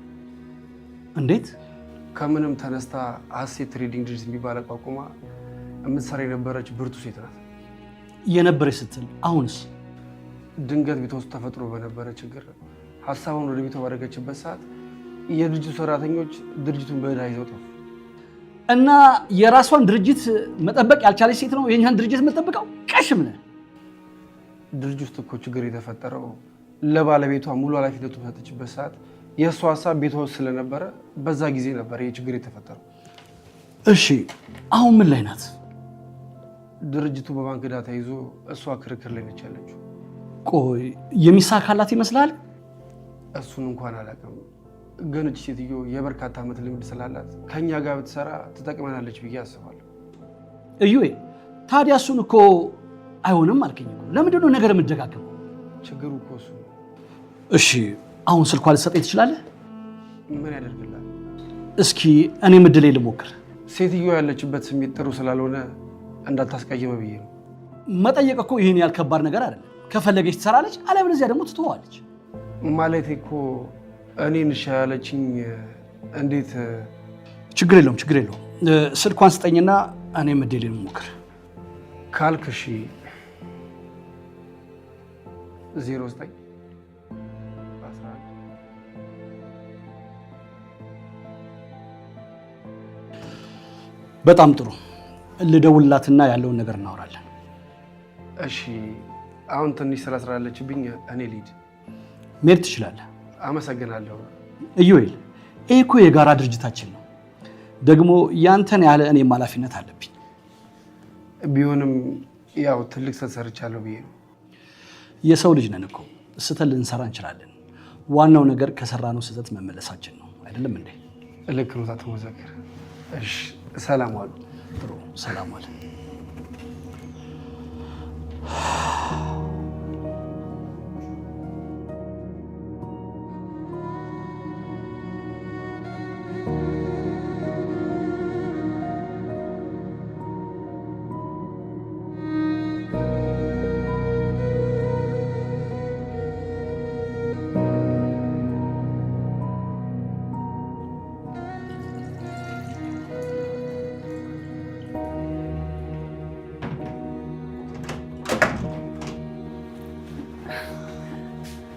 F: እንዴት?
E: ከምንም ተነስታ ሀሴት ትሬዲንግ ድርጅት የሚባል አቋቁማ የምትሰራ የነበረች ብርቱ ሴት ናት።
F: የነበረች ስትል አሁንስ?
E: ድንገት ቤቷ ውስጥ ተፈጥሮ በነበረ ችግር ሀሳቡን ወደ ቤቷ ባደረገችበት ሰዓት የድርጅቱ ሰራተኞች ድርጅቱን በዕዳ ይዘው ጠፉ።
F: እና የራሷን ድርጅት መጠበቅ ያልቻለች ሴት ነው የኛን ድርጅት የምትጠብቀው? ቀሽም ነህ።
E: ድርጅት ውስጥ እኮ ችግር የተፈጠረው ለባለቤቷ ሙሉ ኃላፊነቱን በሰጠችበት ሰዓት የእሱ ሀሳብ ቤቷ ውስጥ ስለነበረ በዛ ጊዜ ነበር ይህ ችግር የተፈጠረው።
F: እሺ አሁን ምን ላይ ናት?
E: ድርጅቱ በባንክ ዕዳ ተይዞ እሷ ክርክር ላይ ነች ያለችው።
F: ቆይ የሚሳካላት ይመስላል?
E: እሱን እንኳን አላውቅም፣ ግን እች ሴትዮ የበርካታ ዓመት ልምድ ስላላት ከእኛ ጋር ብትሰራ ትጠቅመናለች ብዬ አስባለሁ።
F: እዩዬ ታዲያ እሱን እኮ አይሆንም አልከኝ እኮ። ለምንድን ነው ነገር የምትደጋገመው?
E: ችግሩ እኮ እሱ ነው።
F: እሺ አሁን ስልኳ ልትሰጠኝ ትችላለህ?
E: ምን ያደርግላል?
F: እስኪ እኔም እድሌ ልሞክር።
E: ሴትዮ ያለችበት ስሜት ጥሩ ስላልሆነ እንዳታስቀይመ ብዬ ነው።
F: መጠየቅ እኮ ይህን ያህል ከባድ ነገር አይደለም። ከፈለገች ትሰራለች፣ አለበለዚያ ደግሞ ትተዋለች።
E: ማለቴ እኮ እኔን እሺ ያለችኝ እንዴት?
F: ችግር የለውም ችግር የለውም። ስልኳን ስጠኝና እኔም እድሌ ልሞክር
E: ካልክ እሺ። 09
F: በጣም ጥሩ። ልደውልላትና ያለውን ነገር እናወራለን።
E: እሺ አሁን ትንሽ ስራ ስላለችብኝ እኔ ልሂድ።
F: መሄድ ትችላለህ።
E: አመሰግናለሁ።
F: ኢዩኤል ይሄ እኮ የጋራ ድርጅታችን ነው። ደግሞ ያንተን ያለ እኔም ኃላፊነት አለብኝ።
E: ቢሆንም ያው ትልቅ ስህተት ሰርቻለሁ ብዬ ነው።
F: የሰው ልጅ ነን እኮ ስህተት ልንሰራ እንችላለን። ዋናው ነገር ከሰራነው ስህተት መመለሳችን ነው። አይደለም እንዴ?
E: ልክ ነው አቶ መዘክር። እሺ ሰላም ዋሉ።
F: ጥሩ ሰላም ዋል።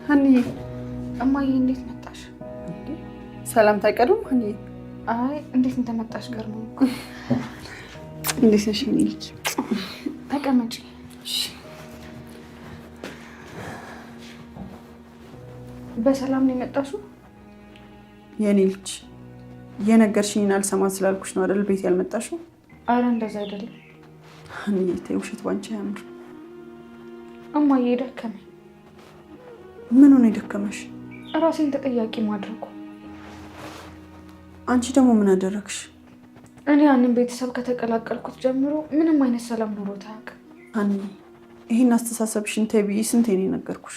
A: ሀኒዬ
D: እማዬ እንዴት መጣሽ?
A: ሰላም ታይቀዱም? ሀኒዬ
D: አይ እንዴት እንደመጣሽ ገርሞኝ እኮ።
A: እንዴት ነሽ? ልጅ
D: ተቀመጪ። በሰላም ነው የመጣሽው?
A: የኔ ልጅ የነገርሽኝን አልሰማ ስላልኩሽ ነው አይደል ቤት ያልመጣሽው?
D: አረ እንደዛ አይደለም
A: ሀኒዬ ተይ፣ ውሸት ባንቺ አያምር።
D: እማዬ ደከመኝ።
A: ምን ሆነ የደከመሽ?
D: ራሴን ተጠያቂ ማድረጉ።
A: አንቺ ደግሞ ምን አደረግሽ?
D: እኔ ያንን ቤተሰብ ከተቀላቀልኩት ጀምሮ ምንም አይነት ሰላም ኖሮት አያውቅም።
A: ሀኒዬ ይህን አስተሳሰብሽን ተይ ብዬ ስንቴ ነው የነገርኩሽ?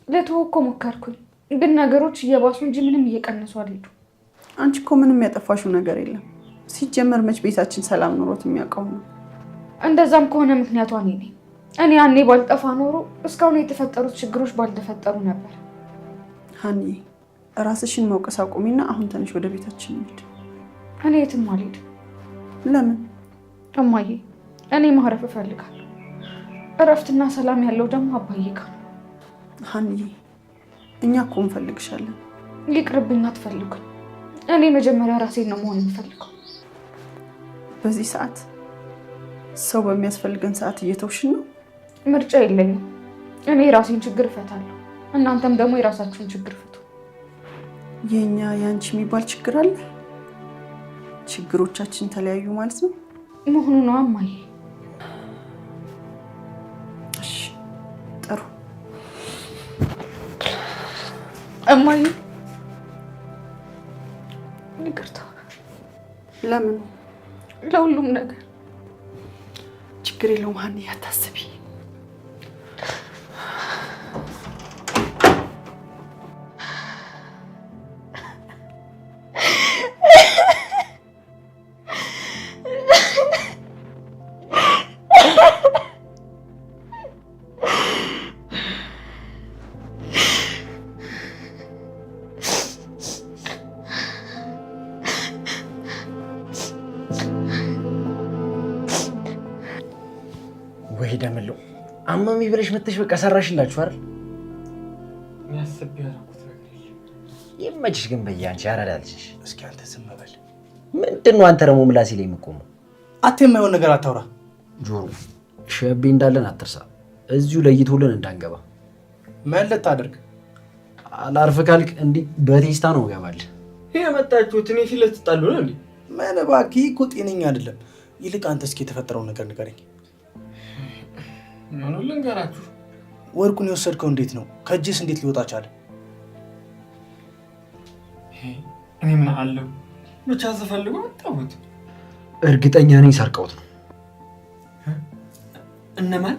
D: ልተወው እኮ ሞከርኩኝ፣ ግን ነገሮች እየባሱ እንጂ ምንም እየቀነሱ አልሄዱ።
A: አንቺ እኮ ምንም ያጠፋሽው ነገር የለም። ሲጀመር መች ቤታችን ሰላም ኖሮት የሚያውቀው ነው?
D: እንደዛም ከሆነ ምክንያቷ እኔ ነኝ። እኔ ያኔ ባልጠፋ ኖሮ እስካሁን የተፈጠሩት ችግሮች ባልተፈጠሩ ነበር።
A: ሀኒዬ ራስሽን መውቀስ አቁሚና አሁን ተነሽ ወደ ቤታችን እንሂድ።
D: እኔ የትም አልሄድም።
A: ለምን?
D: እማዬ እኔ ማረፍ እፈልጋለሁ። እረፍትና ሰላም ያለው ደግሞ አባዬ ጋር ነው።
A: ሀኒዬ እኛ እኮ እንፈልግሻለን።
D: ይቅርብኝ፣ አትፈልጉኝ። እኔ መጀመሪያ ራሴን ነው መሆን የምፈልገው።
A: በዚህ ሰዓት ሰው በሚያስፈልገን ሰዓት እየተውሽን ነው?
D: ምርጫ የለኝም። እኔ የራሴን ችግር እፈታለሁ፣ እናንተም ደግሞ የራሳችሁን ችግር ፍቱ።
A: የኛ የአንቺ የሚባል ችግር አለ? ችግሮቻችን ተለያዩ ማለት ነው
D: መሆኑ ነው እማዬ።
A: እሺ ጥሩ
D: እማዬ። ይቅርታ።
A: ለምን?
D: ለሁሉም ነገር።
A: ችግር የለውም ሀኒዬ፣ አታስቢ።
C: ወይ ደምለው አማሚ ብለሽ መተሽ በቃ ሰራሽላችሁ አይደል?
B: ያስብ ያደረኩት ነገር
C: ይመችሽ። ግን በያንቺ ያራዳልሽ።
K: እስኪ አንተ ዝም በል።
C: ምንድነው አንተ ደግሞ ምላሴ ላይ የምቆመው?
K: አት የማይሆን ነገር አታውራ።
C: ጆሮ ሸቤ እንዳለን አትርሳ። እዚሁ ለይቶልን እንዳንገባ።
K: ምን ልታደርግ?
F: አላርፍ ካልክ እንዲህ በቴስታ ነው ገባል።
B: ይሄ መጣችሁት እኔ ፊት ልትጣሉ ነው እንዴ?
K: ምን እባክህ እኮ ጤነኛ አይደለም። ይልቅ አንተ እስኪ የተፈጠረውን ነገር ንገረኝ።
B: ምኑን ልንገራችሁ?
K: ወርቁን የወሰድከው እንዴት ነው? ከእጅስ እንዴት ሊወጣ ቻለ?
B: እኔ ምን አለው ብቻ ስፈልገው አጣሁት።
F: እርግጠኛ ነኝ ሰርቀውት ነው።
B: እነማን?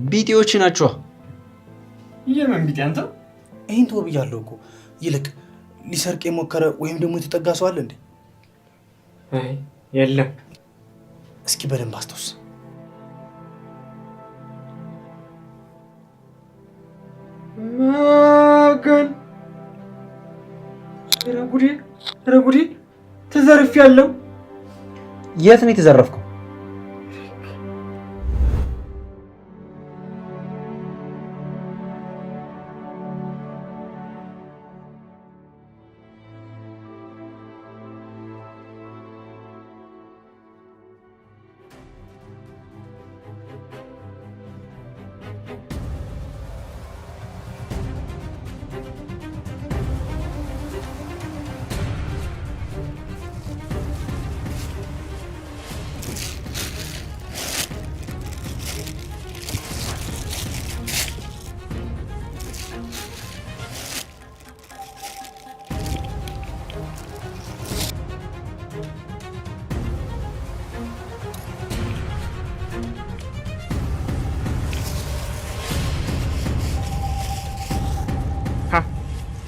F: ቢጤዎች ናቸው።
B: የምን ቢጤ አንተ?
K: ይሄን ተው ብያለሁ እኮ። ይልቅ ሊሰርቅ የሞከረ ወይም ደግሞ የተጠጋ ሰው አለ እንዴ?
B: አይ የለም።
K: እስኪ በደንብ አስታውስ።
B: ማገን ረጉዲ ተዘርፌያለሁ።
C: የት ነው የተዘረፍከው?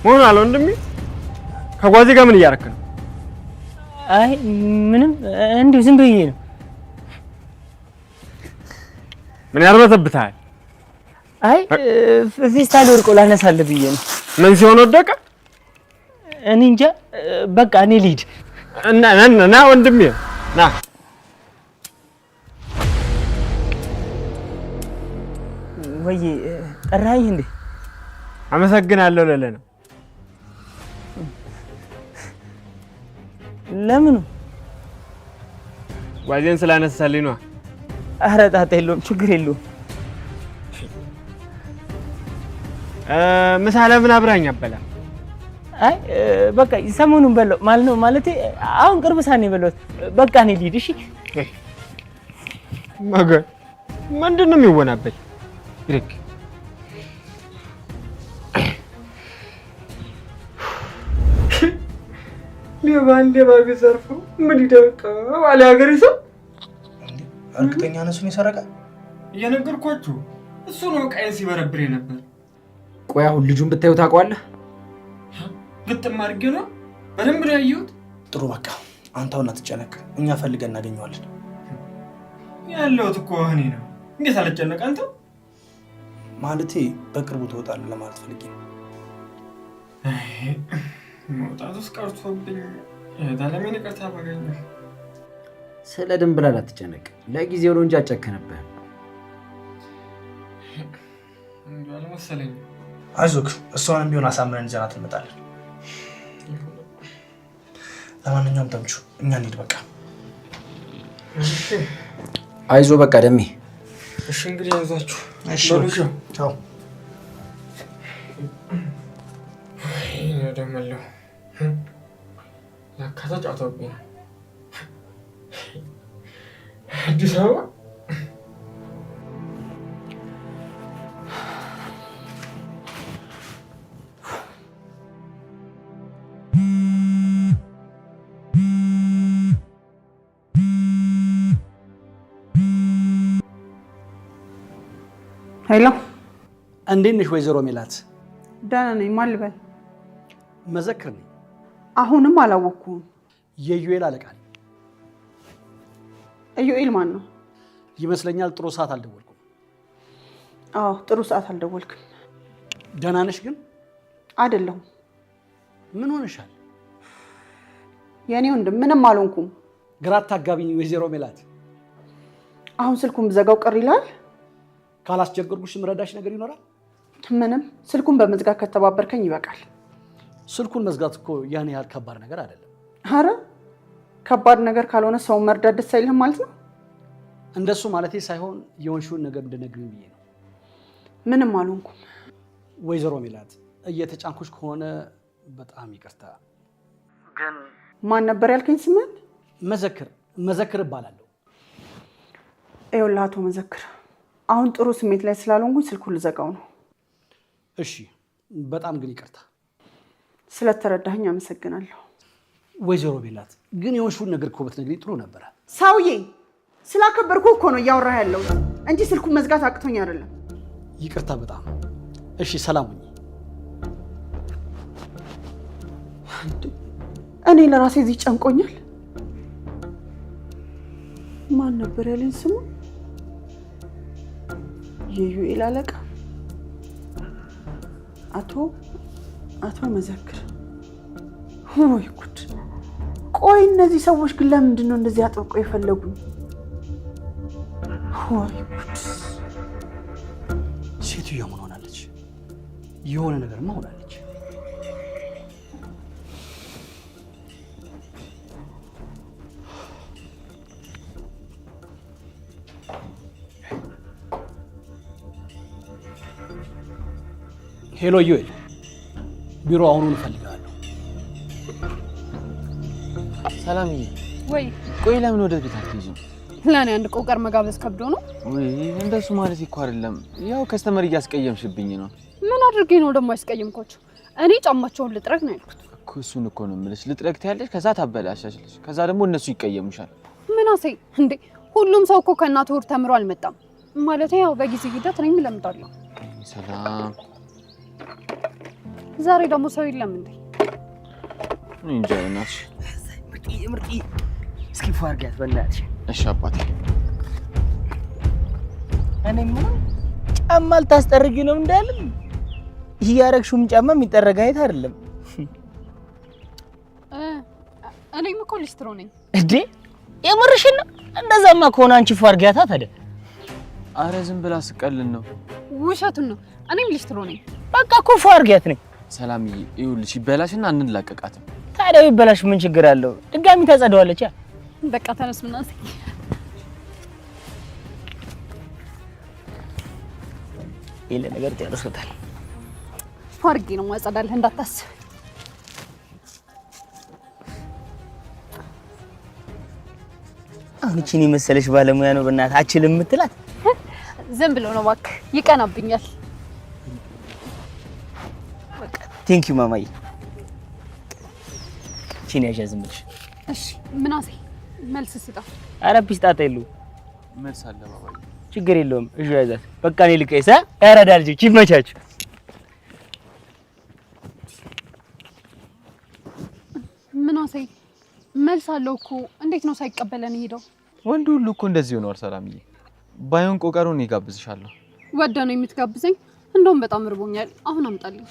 B: ምን አለ ወንድሜ? ከጓዜ ጋር ምን እያደረክ ነው?
L: አይ ምንም እንዲሁ ዝም ብዬ ነው።
B: ምን ያርበተብታል?
L: አይ ፌስታል ወርቆ ላነሳልህ ብዬ ነው።
B: ምን ሲሆን ወደቀ?
L: እኔ እንጃ። በቃ እኔ ልሂድ
B: እና ወንድሜ ና።
L: ወይ ጠራኸኝ እንዴ?
B: አመሰግናለሁ ለለ ነው።
L: ለምኑ?
B: ጓዜን ስላነሳልኝ ነው።
L: ኧረ ጣጣ የለውም፣ ችግር የለውም።
B: ምሳ ለምን አብራኝ አበላ?
L: አይ በቃ ሰሞኑን በለው ማለት ነው። ማለቴ አሁን ቅርብ ሳኔ በለውት። በቃ እኔ ልሂድ። እሺ
B: ማገር ምንድን ነው የሚወናበል? ይርክ ሌባ ቢዘርፈው ምን ይደንቀው አለ ሀገሬ ሰው።
K: እርግጠኛ ነህ እሱን የሰረቀ?
B: እየነገርኳችሁ እሱ ነው ዕቃዬን ሲበረብር ነበር።
F: ቆይ አሁን ልጁን ብታዩ ታውቀዋለህ?
B: ግጥም አድርጌ ነው በደንብ ነው ያየሁት።
K: ጥሩ በቃ አንተ አሁን አትጨነቅ፣ እኛ ፈልገን እናገኘዋለን።
B: ያለሁት እኮ እኔ ነው። እንዴት አልጨነቅ አንተ?
K: ማለቴ በቅርቡ ትወጣለህ ለማለት ፈልጌ ነው።
B: መውጣቱስ ቀርቶብኝ የታለሜን ይቅርታ ባገኘ።
F: ስለ ድንብላል አትጨነቅ፣ ለጊዜው ነው እንጂ አጨከነብህ።
B: አልመሰለኝም።
K: አይዞክ፣ እሷንም ቢሆን አሳምነን ይዘናት እንመጣለን። ለማንኛውም ተምቹ እኛ እንሂድ በቃ።
F: አይዞ በቃ ደሜ።
B: እሺ እንግዲህ አይዟችሁ።
K: እሺ ቻው።
B: ደመለው ለካ ተጫውተውብኝ ነው። አዲስ አበባ
A: ሄሎ፣
F: እንዴት ነሽ ወይዘሮ ሜላት?
A: ደህና ነኝ። ማን ልበል?
F: መዘክር ነኝ።
A: አሁንም አላወቅኩም።
F: የዩኤል አለቃ ነኝ።
A: ዩኤል ማን ነው?
F: ይመስለኛል ጥሩ ሰዓት አልደወልኩም።
A: አዎ ጥሩ ሰዓት አልደወልክም።
F: ደህና ነሽ ግን?
A: አይደለሁም።
F: ምን ሆነሻል?
A: የኔ ወንድም ምንም አልሆንኩም።
F: ግራ አታጋቢኝ ወይዘሮ ሜላት።
A: አሁን ስልኩን ብዘጋው ቅር ይላል?
F: ካላስቸገርኩሽ ምረዳሽ ነገር ይኖራል?
A: ምንም። ስልኩን በመዝጋት ከተባበርከኝ ይበቃል።
F: ስልኩን መዝጋት እኮ ያን ያህል ከባድ ነገር አይደለም።
A: አረ ከባድ ነገር ካልሆነ ሰው መርዳት ደስ አይልህም ማለት ነው?
F: እንደሱ ማለቴ ሳይሆን የሆንሽውን ነገር እንድነግሪኝ ብዬ ነው።
A: ምንም አልሆንኩም።
F: ወይዘሮ ሜላት እየተጫንኩሽ ከሆነ በጣም ይቅርታ።
A: ግን ማን ነበር ያልከኝ ስምን?
F: መዘክር እባላለሁ።
A: ይኸውልህ አቶ መዘክር፣ አሁን ጥሩ ስሜት ላይ ስላልሆንኩኝ ስልኩን ልዘጋው ነው።
F: እሺ፣ በጣም ግን ይቅርታ።
A: ስለተረዳኸኝ አመሰግናለሁ።
F: ወይዘሮ ቤላት ግን የሆንሽውን ነገር እኮ ብትነግሪኝ ጥሩ ነበረ።
A: ሰውዬ ስላከበርኩ እኮ ነው እያወራህ ያለው እንጂ ስልኩን መዝጋት አቅቶኝ አይደለም።
F: ይቅርታ በጣም እሺ። ሰላም ሁኚ።
A: እኔ ለራሴ እዚህ ጨንቆኛል። ማን ነበር ያለኝ ስሙ? የዩኤል አለቃ አቶ መዘክር። ወይ ጉድ! ቆይ እነዚህ ሰዎች ግን ለምንድን ነው እንደዚህ አጥብቀው የፈለጉኝ? ወይ ጉድ!
F: ሴትዮዋ ምን ሆናለች? የሆነ ነገርማ ሆናለች። ሄሎ ዩኤል፣ ቢሮ አሁኑን እፈልጋለሁ።
H: ሰላምዬ።
G: ወይ
H: ቆይ ለምን ወደ ቤት አትሄጂም?
G: ለኔ አንድ ቆቀር መጋበዝ ከብዶ ነው?
H: ወይ እንደሱ ማለት እኮ አይደለም። ያው ከስተመር እያስቀየምሽብኝ ነው።
G: ምን አድርጌ ነው ደግሞ ያስቀየምኳቸው? እኔ ጫማቸውን ልጥረግ ነው ያልኩት
H: እኮ። እሱን እኮ ነው የምልሽ። ልጥረግ ትያለሽ፣ ከዛ ታበላሻሽልሽ፣ ከዛ ደግሞ እነሱ ይቀየሙሻል።
G: ምናሴ እንዴ፣ ሁሉም ሰው እኮ ከእናቱ ወር ተምሮ አልመጣም ማለት። ያው በጊዜ ሂደት እኔም እለምዳለሁ።
H: ሰላም።
G: ዛሬ ደግሞ ሰው የለም እንዴ?
H: እንጃ እናትሽ።
L: ምርጥ እስኪ ፏርጋት በእናትሽ።
H: እሺ አባቴ።
L: እኔ ምን ጫማ ልታስጠርጊ ነው እንዳልል? እያረግሽውም ጫማ የሚጠረግ አይነት አይደለም።
G: እኔም እኮ ሊስትሮ ነኝ
L: እንዴ? የምርሽን ነው? እንደዛማ ከሆነ አንቺ ፏርጋታ ታዲያ።
H: አረ ዝም ብላ ስቀልን ነው።
G: ውሸቱን ነው። እኔም ሊስትሮ ነኝ።
L: በቃ እኮ ፏርጋት ነኝ።
H: ሰላምዬ፣ ይኸውልሽ ይበላሽና እንላቀቃትም።
L: ታዲያ ይበላሽ ምን ችግር አለው? ድጋሚ ታጸደዋለች።
G: በቃ ተነስ ምናሴ።
L: ይሄ ነገር ጨርሶታል።
G: ፏርጌ ነው ማጸዳልህ እንዳታስብ።
L: አሁን እቺን የመሰለሽ ባለሙያ ነው በእናትህ አችልም የምትላት?
G: ዝም ብሎ ነው እባክህ፣ ይቀናብኛል።
L: በቃ ቴንክ ዩ ማማዬ። እቺን ያዣ ዝም ብለሽ።
G: እሺ ምናሴ መልስ ስጣ።
L: ኧረ ፒስ ጣጣ የለውም።
H: መልስ አለ ባባዬ።
L: ችግር የለውም። እሺ ያዛት። በቃ እኔ ልቀይስ። ያራዳ ልጆች ይመቻችሁ።
G: ምናሴ መልስ አለው እኮ እንዴት ነው ሳይቀበለን ሄደው?
H: ወንዱ ሁሉ እኮ እንደዚህ ሆኗል ሰላምዬ። ባይሆን ቆቀሩን ይጋብዝሻለሁ።
G: ወደ ነው የምትጋብዘኝ? እንደውም በጣም እርቦኛል። አሁን አምጣልኝ።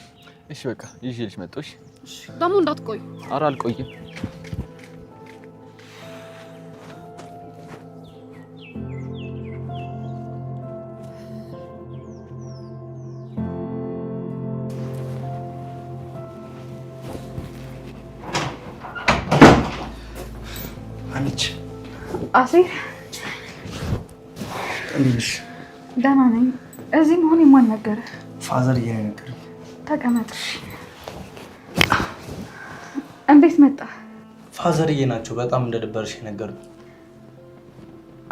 H: እሺ በቃ ይዤልሽ መጣሁ።
G: እሺ ደግሞ እንዳትቆይ።
H: ኧረ አልቆይም።
K: አንቺ
D: አሴር
K: እንዴሽ?
D: ደህና ነኝ። እዚህ መሆን የማን ነገረ?
K: ፋዘር እየነገረኝ።
D: ተቀመጥ። እንዴት መጣ?
K: ፋዘርዬ ናቸው በጣም እንደደበረሽ ነገሩኝ።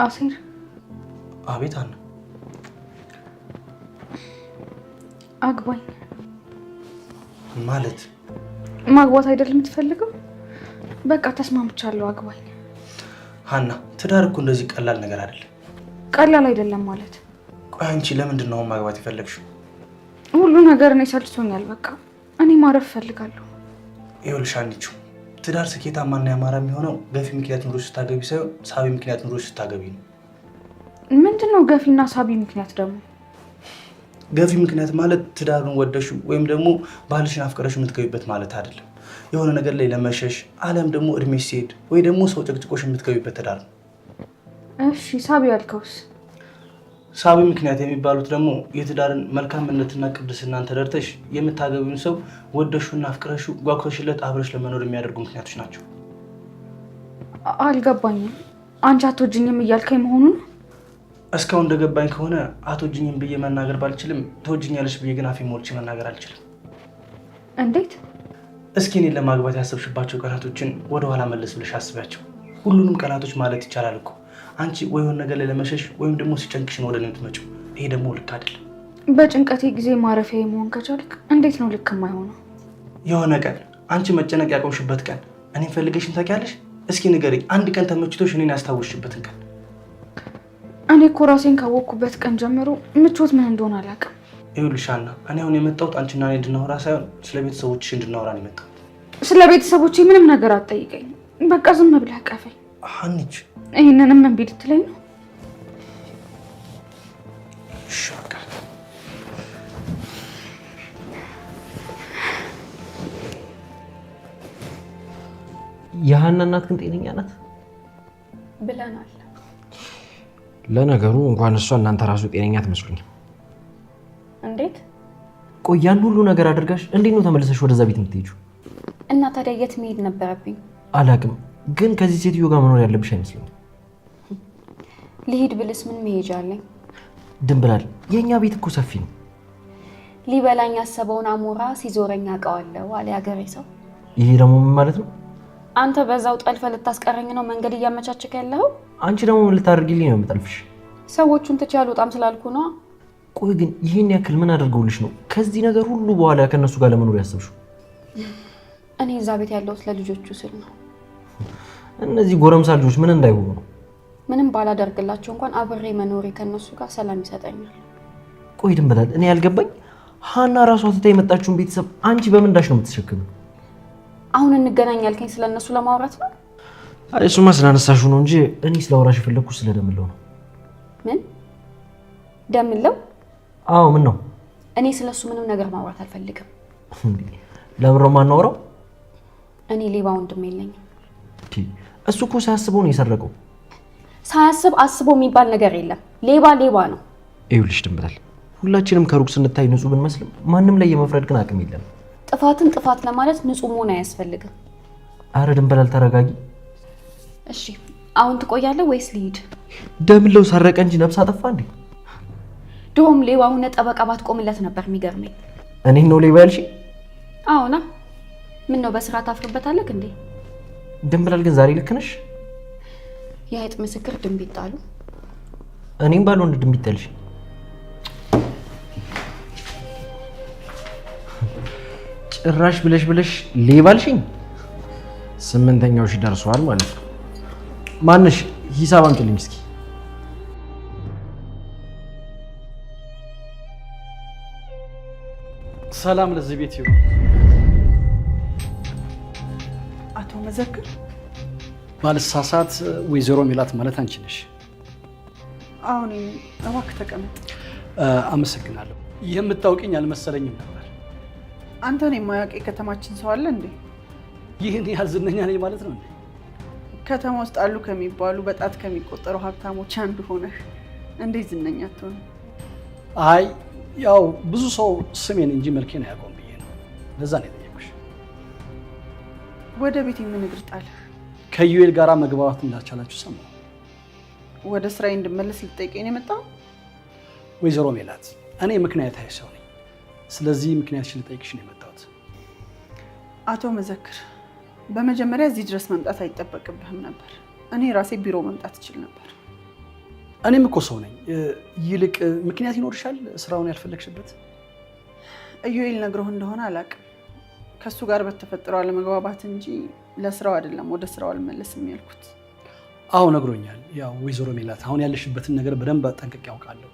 D: አሴር።
K: አቤት። አና
D: አግባኝ
K: ማለት
D: ማግባት አይደለም የምትፈልገው? በቃ ተስማምቻለሁ፣ አግባኝ።
K: ሀና ትዳር እኮ እንደዚህ ቀላል ነገር አይደለም።
D: ቀላል አይደለም ማለት?
K: ቆይ አንቺ ለምንድን ነው ማግባት የፈለግሽው?
D: ሁሉ ነገር እኔ ሰልችቶኛል። በቃ እኔ ማረፍ እፈልጋለሁ።
K: ይኸውልሽ አንቺ ትዳር ስኬታማና ያማረ የሚሆነው ገፊ ምክንያት ኑሮሽ ስታገቢ ሳይሆን ሳቢ ምክንያት ኑሮሽ ስታገቢ ነው።
D: ምንድነው ገፊና ሳቢ ምክንያት ደግሞ?
K: ገፊ ምክንያት ማለት ትዳሩን ወደሽው ወይም ደግሞ ባልሽን አፍቅረሽ የምትገቢበት ማለት አይደለም። የሆነ ነገር ላይ ለመሸሽ አለም ደግሞ እድሜሽ ሲሄድ ወይ ደግሞ ሰው ጨቅጭቆሽ የምትገቢበት ትዳር ነው።
D: እሺ ሳቢ ያልከውስ?
K: ሳቢ ምክንያት የሚባሉት ደግሞ የትዳርን መልካምነትና ቅድስናን ተደርተሽ የምታገቢውን ሰው ወደሹና አፍቅረሹ ጓጉተሽለት አብረሽ ለመኖር የሚያደርጉ ምክንያቶች ናቸው።
D: አልገባኝም። አንቺ አትወጂኝም እያልከኝ መሆኑ ነው?
K: እስካሁን እንደገባኝ ከሆነ አትወጂኝም ብዬ መናገር ባልችልም ትወጂኛለሽ ብዬ ግን አፌ ሞልቼ መናገር አልችልም።
D: እንዴት?
K: እስኪ እኔን ለማግባት ያሰብሽባቸው ቀናቶችን ወደኋላ መለስ ብለሽ አስቢያቸው። ሁሉንም ቀናቶች ማለት ይቻላል እኮ አንቺ ወይ የሆነ ነገር ላይ ለመሸሽ ወይም ደግሞ ሲጨንቅሽን ወደ እኔ የምትመጪው። ይሄ ደግሞ ልክ አይደለም።
D: በጭንቀቴ ጊዜ ማረፊያ መሆን ከቻልክ እንዴት ነው ልክ የማይሆነው?
K: የሆነ ቀን አንቺ መጨነቅ ያቆምሽበት ቀን እኔን ፈልገሽን ታውቂያለሽ? እስኪ ንገሪኝ፣ አንድ ቀን ተመችቶሽ እኔን ያስታወስሽበትን ቀን።
D: እኔ እኮ ራሴን ካወቅኩበት ቀን ጀምሮ ምቾት ምን እንደሆነ አላውቅም።
K: ይኸውልሽ ሀና፣ እኔ አሁን የመጣሁት አንቺና እኔ እንድናወራ ሳይሆን ስለ ቤተሰቦችሽ እንድናወራ ነው የመጣሁት።
D: ስለ ቤተሰቦቼ ምንም ነገር አትጠይቀኝ። በቃ ዝም ብለህ አቀፈኝ።
K: ሀኒች፣
D: ይህንንም እምቢ ልትለኝ ነው?
K: እሺ በቃ
C: የሀና እናት ግን ጤነኛ ናት
D: ብለናል።
C: ለነገሩ እንኳን እሷ እናንተ ራሱ ጤነኛ አትመስሉኝም።
D: እንዴት?
C: ቆይ ያን ሁሉ ነገር አድርጋሽ እንዴት ነው ተመልሰሽ ወደዛ ቤት የምትሄጂው?
J: እና ታዲያ የት መሄድ ነበረብኝ?
C: አላቅም፣ ግን ከዚህ ሴትዮ ጋር መኖር ያለብሽ አይመስለኝም።
J: ልሂድ ብልስ ምን መሄጃ አለኝ?
C: ድንብላል፣ የእኛ ቤት እኮ ሰፊ ነው።
J: ሊበላኝ ያሰበውን አሞራ ሲዞረኝ አውቀዋለሁ አለ ያገሬ ሰው።
C: ይሄ ደግሞ ምን ማለት ነው?
J: አንተ በዛው ጠልፈ ልታስቀረኝ ነው መንገድ እያመቻቸክ ያለው?
C: አንቺ ደግሞ ምን ልታደርጊልኝ ነው የምጠልፍሽ?
J: ሰዎቹን ትቼ አልወጣም ስላልኩ ነው።
C: ቆይ ግን ይሄን ያክል ምን አድርገውልሽ ነው ከዚህ ነገር ሁሉ በኋላ ከነሱ ጋር ለመኖር ያሰብሽው?
J: እኔ እዛ ቤት ያለሁት ለልጆቹ ስል ነው።
C: እነዚህ ጎረምሳ ልጆች ምን እንዳይሆኑ ነው?
J: ምንም ባላደርግላቸው እንኳን አብሬ መኖሬ ከነሱ ጋር ሰላም ይሰጠኛል።
C: ቆይ ድንብላል፣ እኔ ያልገባኝ ሀና ራሷ ትታ የመጣችውን ቤተሰብ አንቺ በምንዳሽ ነው የምትሸክሚው?
J: አሁን እንገናኝ ያልከኝ ስለነሱ ለማውራት ነው?
C: አይ እሱማ ስላነሳሽው ነው እንጂ እኔ ስለአውራሽ የፈለኩት ስለደምለው ነው።
J: ምን ደምለው?
C: አዎ ምን ነው?
J: እኔ ስለሱ ምንም ነገር ማውራት አልፈልግም።
C: ለምን ነው የማናወራው?
J: እኔ ሌባ ወንድም የለኝም።
C: እሱ እኮ ሳያስበው ነው የሰረቀው።
J: ሳያስብ አስቦ የሚባል ነገር የለም። ሌባ ሌባ ነው።
C: ይኸውልሽ ድንብላል፣ ሁላችንም ከሩቅ ስንታይ ንጹህ ብንመስልም ማንም ላይ የመፍረድ ግን አቅም የለም።
J: ጥፋትን ጥፋት ለማለት ንጹህ መሆን አያስፈልግም።
C: አረ ድንብላል ተረጋጊ።
J: እሺ አሁን ትቆያለህ ወይስ ልሂድ?
C: ደምለው ሰረቀ እንጂ ነፍስ አጠፋ እንዴ?
J: ድሮም ሌባ ሆነ ጠበቃ ባትቆምለት ነበር የሚገርመኝ።
C: እኔን ነው ሌባ ያልሽኝ?
J: አዎና። ምን ነው በስራ ታፍርበታለህ እንዴ?
C: ድንብላል ግን ዛሬ ልክ ነሽ።
J: የአይጥ ምስክር ድንቢጥ ጣሉ።
C: እኔም ባልሆን ድንቢጥ ያልሽ። ጭራሽ ብለሽ ሌባ አልሽኝ። 8ኛው ሺህ ደርሷል ማለት ነው። ማንሽ ሂሳብ አምጪልኝ እስኪ።
F: ሰላም ለዚህ ቤት ይሁን።
A: አቶ መዘክር
F: ባልሳሳት ወይዘሮ ሜላት ማለት አንቺ ነሽ?
A: አሁን እባክህ ተቀመጥ።
F: አመሰግናለሁ። የምታውቂኝ አልመሰለኝም ነበር።
A: አንተን የማያውቅ የከተማችን ሰው አለ እንዴ?
F: ይህን ያህል ዝነኛ ነኝ ማለት ነው እንዴ?
A: ከተማ ውስጥ አሉ ከሚባሉ በጣት ከሚቆጠሩ ሀብታሞች አንዱ ሆነህ እንዴት ዝነኛ አትሆንም?
F: አይ ያው ብዙ ሰው ስሜን እንጂ መልኬን አያውቀውም ብዬ ነው። ለዛ ነው የጠየኩሽ።
A: ወደ ቤት ምን እግር ጣልህ?
F: ከዩኤል ጋራ መግባባት እንዳልቻላችሁ ሰማሁ።
A: ወደ ስራዬ እንድመለስ ልጠይቀኝ ነው የመጣው?
F: ወይዘሮ ሜላት፣ እኔ ምክንያታዊ ሰው ነኝ። ስለዚህ ምክንያትሽን ልጠይቅሽ ነው የመጣሁት።
A: አቶ መዘክር፣ በመጀመሪያ እዚህ ድረስ መምጣት አይጠበቅብህም ነበር። እኔ ራሴ ቢሮ መምጣት እችል ነበር።
F: እኔም እኮ ሰው ነኝ። ይልቅ ምክንያት ይኖርሻል ስራውን ያልፈለግሽበት?
A: ኢዩኤል ነግሮህ እንደሆነ አላውቅም። ከእሱ ጋር በተፈጠረው አለመግባባት እንጂ ለስራው አይደለም ወደ ስራው አልመለስም ያልኩት።
F: አዎ ነግሮኛል። ያው ወይዘሮ ሜላት፣ አሁን ያለሽበትን ነገር በደንብ ጠንቅቄ ያውቃለሁ።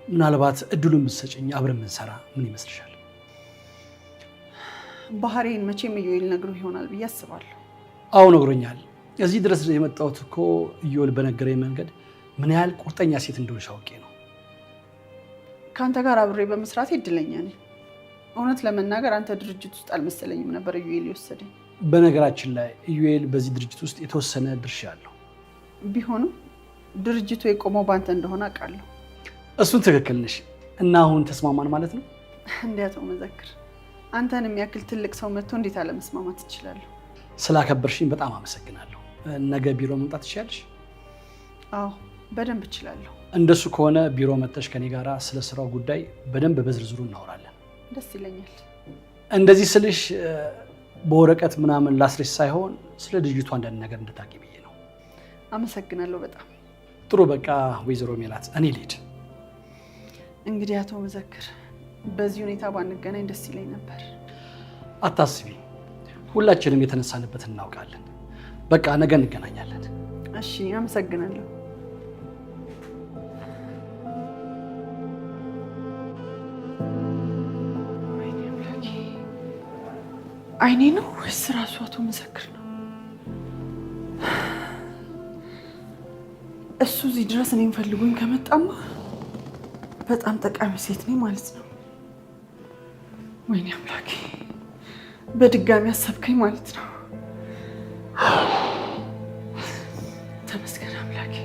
F: ምናልባት እድሉን ብትሰጪኝ አብረን ብንሰራ ምን ይመስልሻል?
A: ባህሪን መቼም ኢዩኤል ነግሮህ ይሆናል ብዬ አስባለሁ።
F: አዎ ነግሮኛል። እዚህ ድረስ የመጣሁት እኮ ኢዩኤል በነገረኝ መንገድ ምን ያህል ቁርጠኛ ሴት እንደሆንሽ አውቄ ነው።
A: ከአንተ ጋር አብሬ በመስራቴ እድለኛ ነኝ። እውነት ለመናገር አንተ ድርጅት ውስጥ አልመሰለኝም ነበር ኢዩኤል የወሰደኝ።
F: በነገራችን ላይ ኢዩኤል በዚህ ድርጅት ውስጥ የተወሰነ ድርሻ አለው።
A: ቢሆንም ድርጅቱ የቆመው ባንተ እንደሆነ አውቃለሁ።
F: እሱን ትክክል ነሽ። እና አሁን ተስማማን ማለት ነው?
A: እንዴት ነው መዘክር? አንተን የሚያክል ትልቅ ሰው መጥቶ እንዴት አለመስማማት ትችላለህ?
F: ስላከበርሽኝ በጣም አመሰግናለሁ። ነገ ቢሮ መምጣት ትችያለሽ?
A: አዎ በደንብ እችላለሁ።
F: እንደሱ ከሆነ ቢሮ መጥተሽ ከኔ ጋራ ስለ ስራው ጉዳይ በደንብ በዝርዝሩ እናወራለን።
A: ደስ ይለኛል።
F: እንደዚህ ስልሽ በወረቀት ምናምን ላስልሽ ሳይሆን ስለ ልጅቷ አንዳንድ ነገር እንድታቂ ብዬ ነው።
A: አመሰግናለሁ በጣም
F: ጥሩ። በቃ ወይዘሮ ሜላት እኔ ልሂድ።
A: እንግዲህ አቶ መዘክር በዚህ ሁኔታ ባንገናኝ ደስ ይለኝ ነበር።
F: አታስቢ፣ ሁላችንም የተነሳንበት እናውቃለን። በቃ ነገ እንገናኛለን።
A: እሺ አመሰግናለሁ። አይኔ ነው ወይስ ራሱ አቶ መዘክር ነው? እሱ እዚህ ድረስ እኔን ፈልጎኝ ከመጣማ በጣም ጠቃሚ ሴት ነኝ ማለት ነው። ወይኔ አምላኬ በድጋሚ አሰብከኝ ማለት ነው። ተመስገን አምላኬ።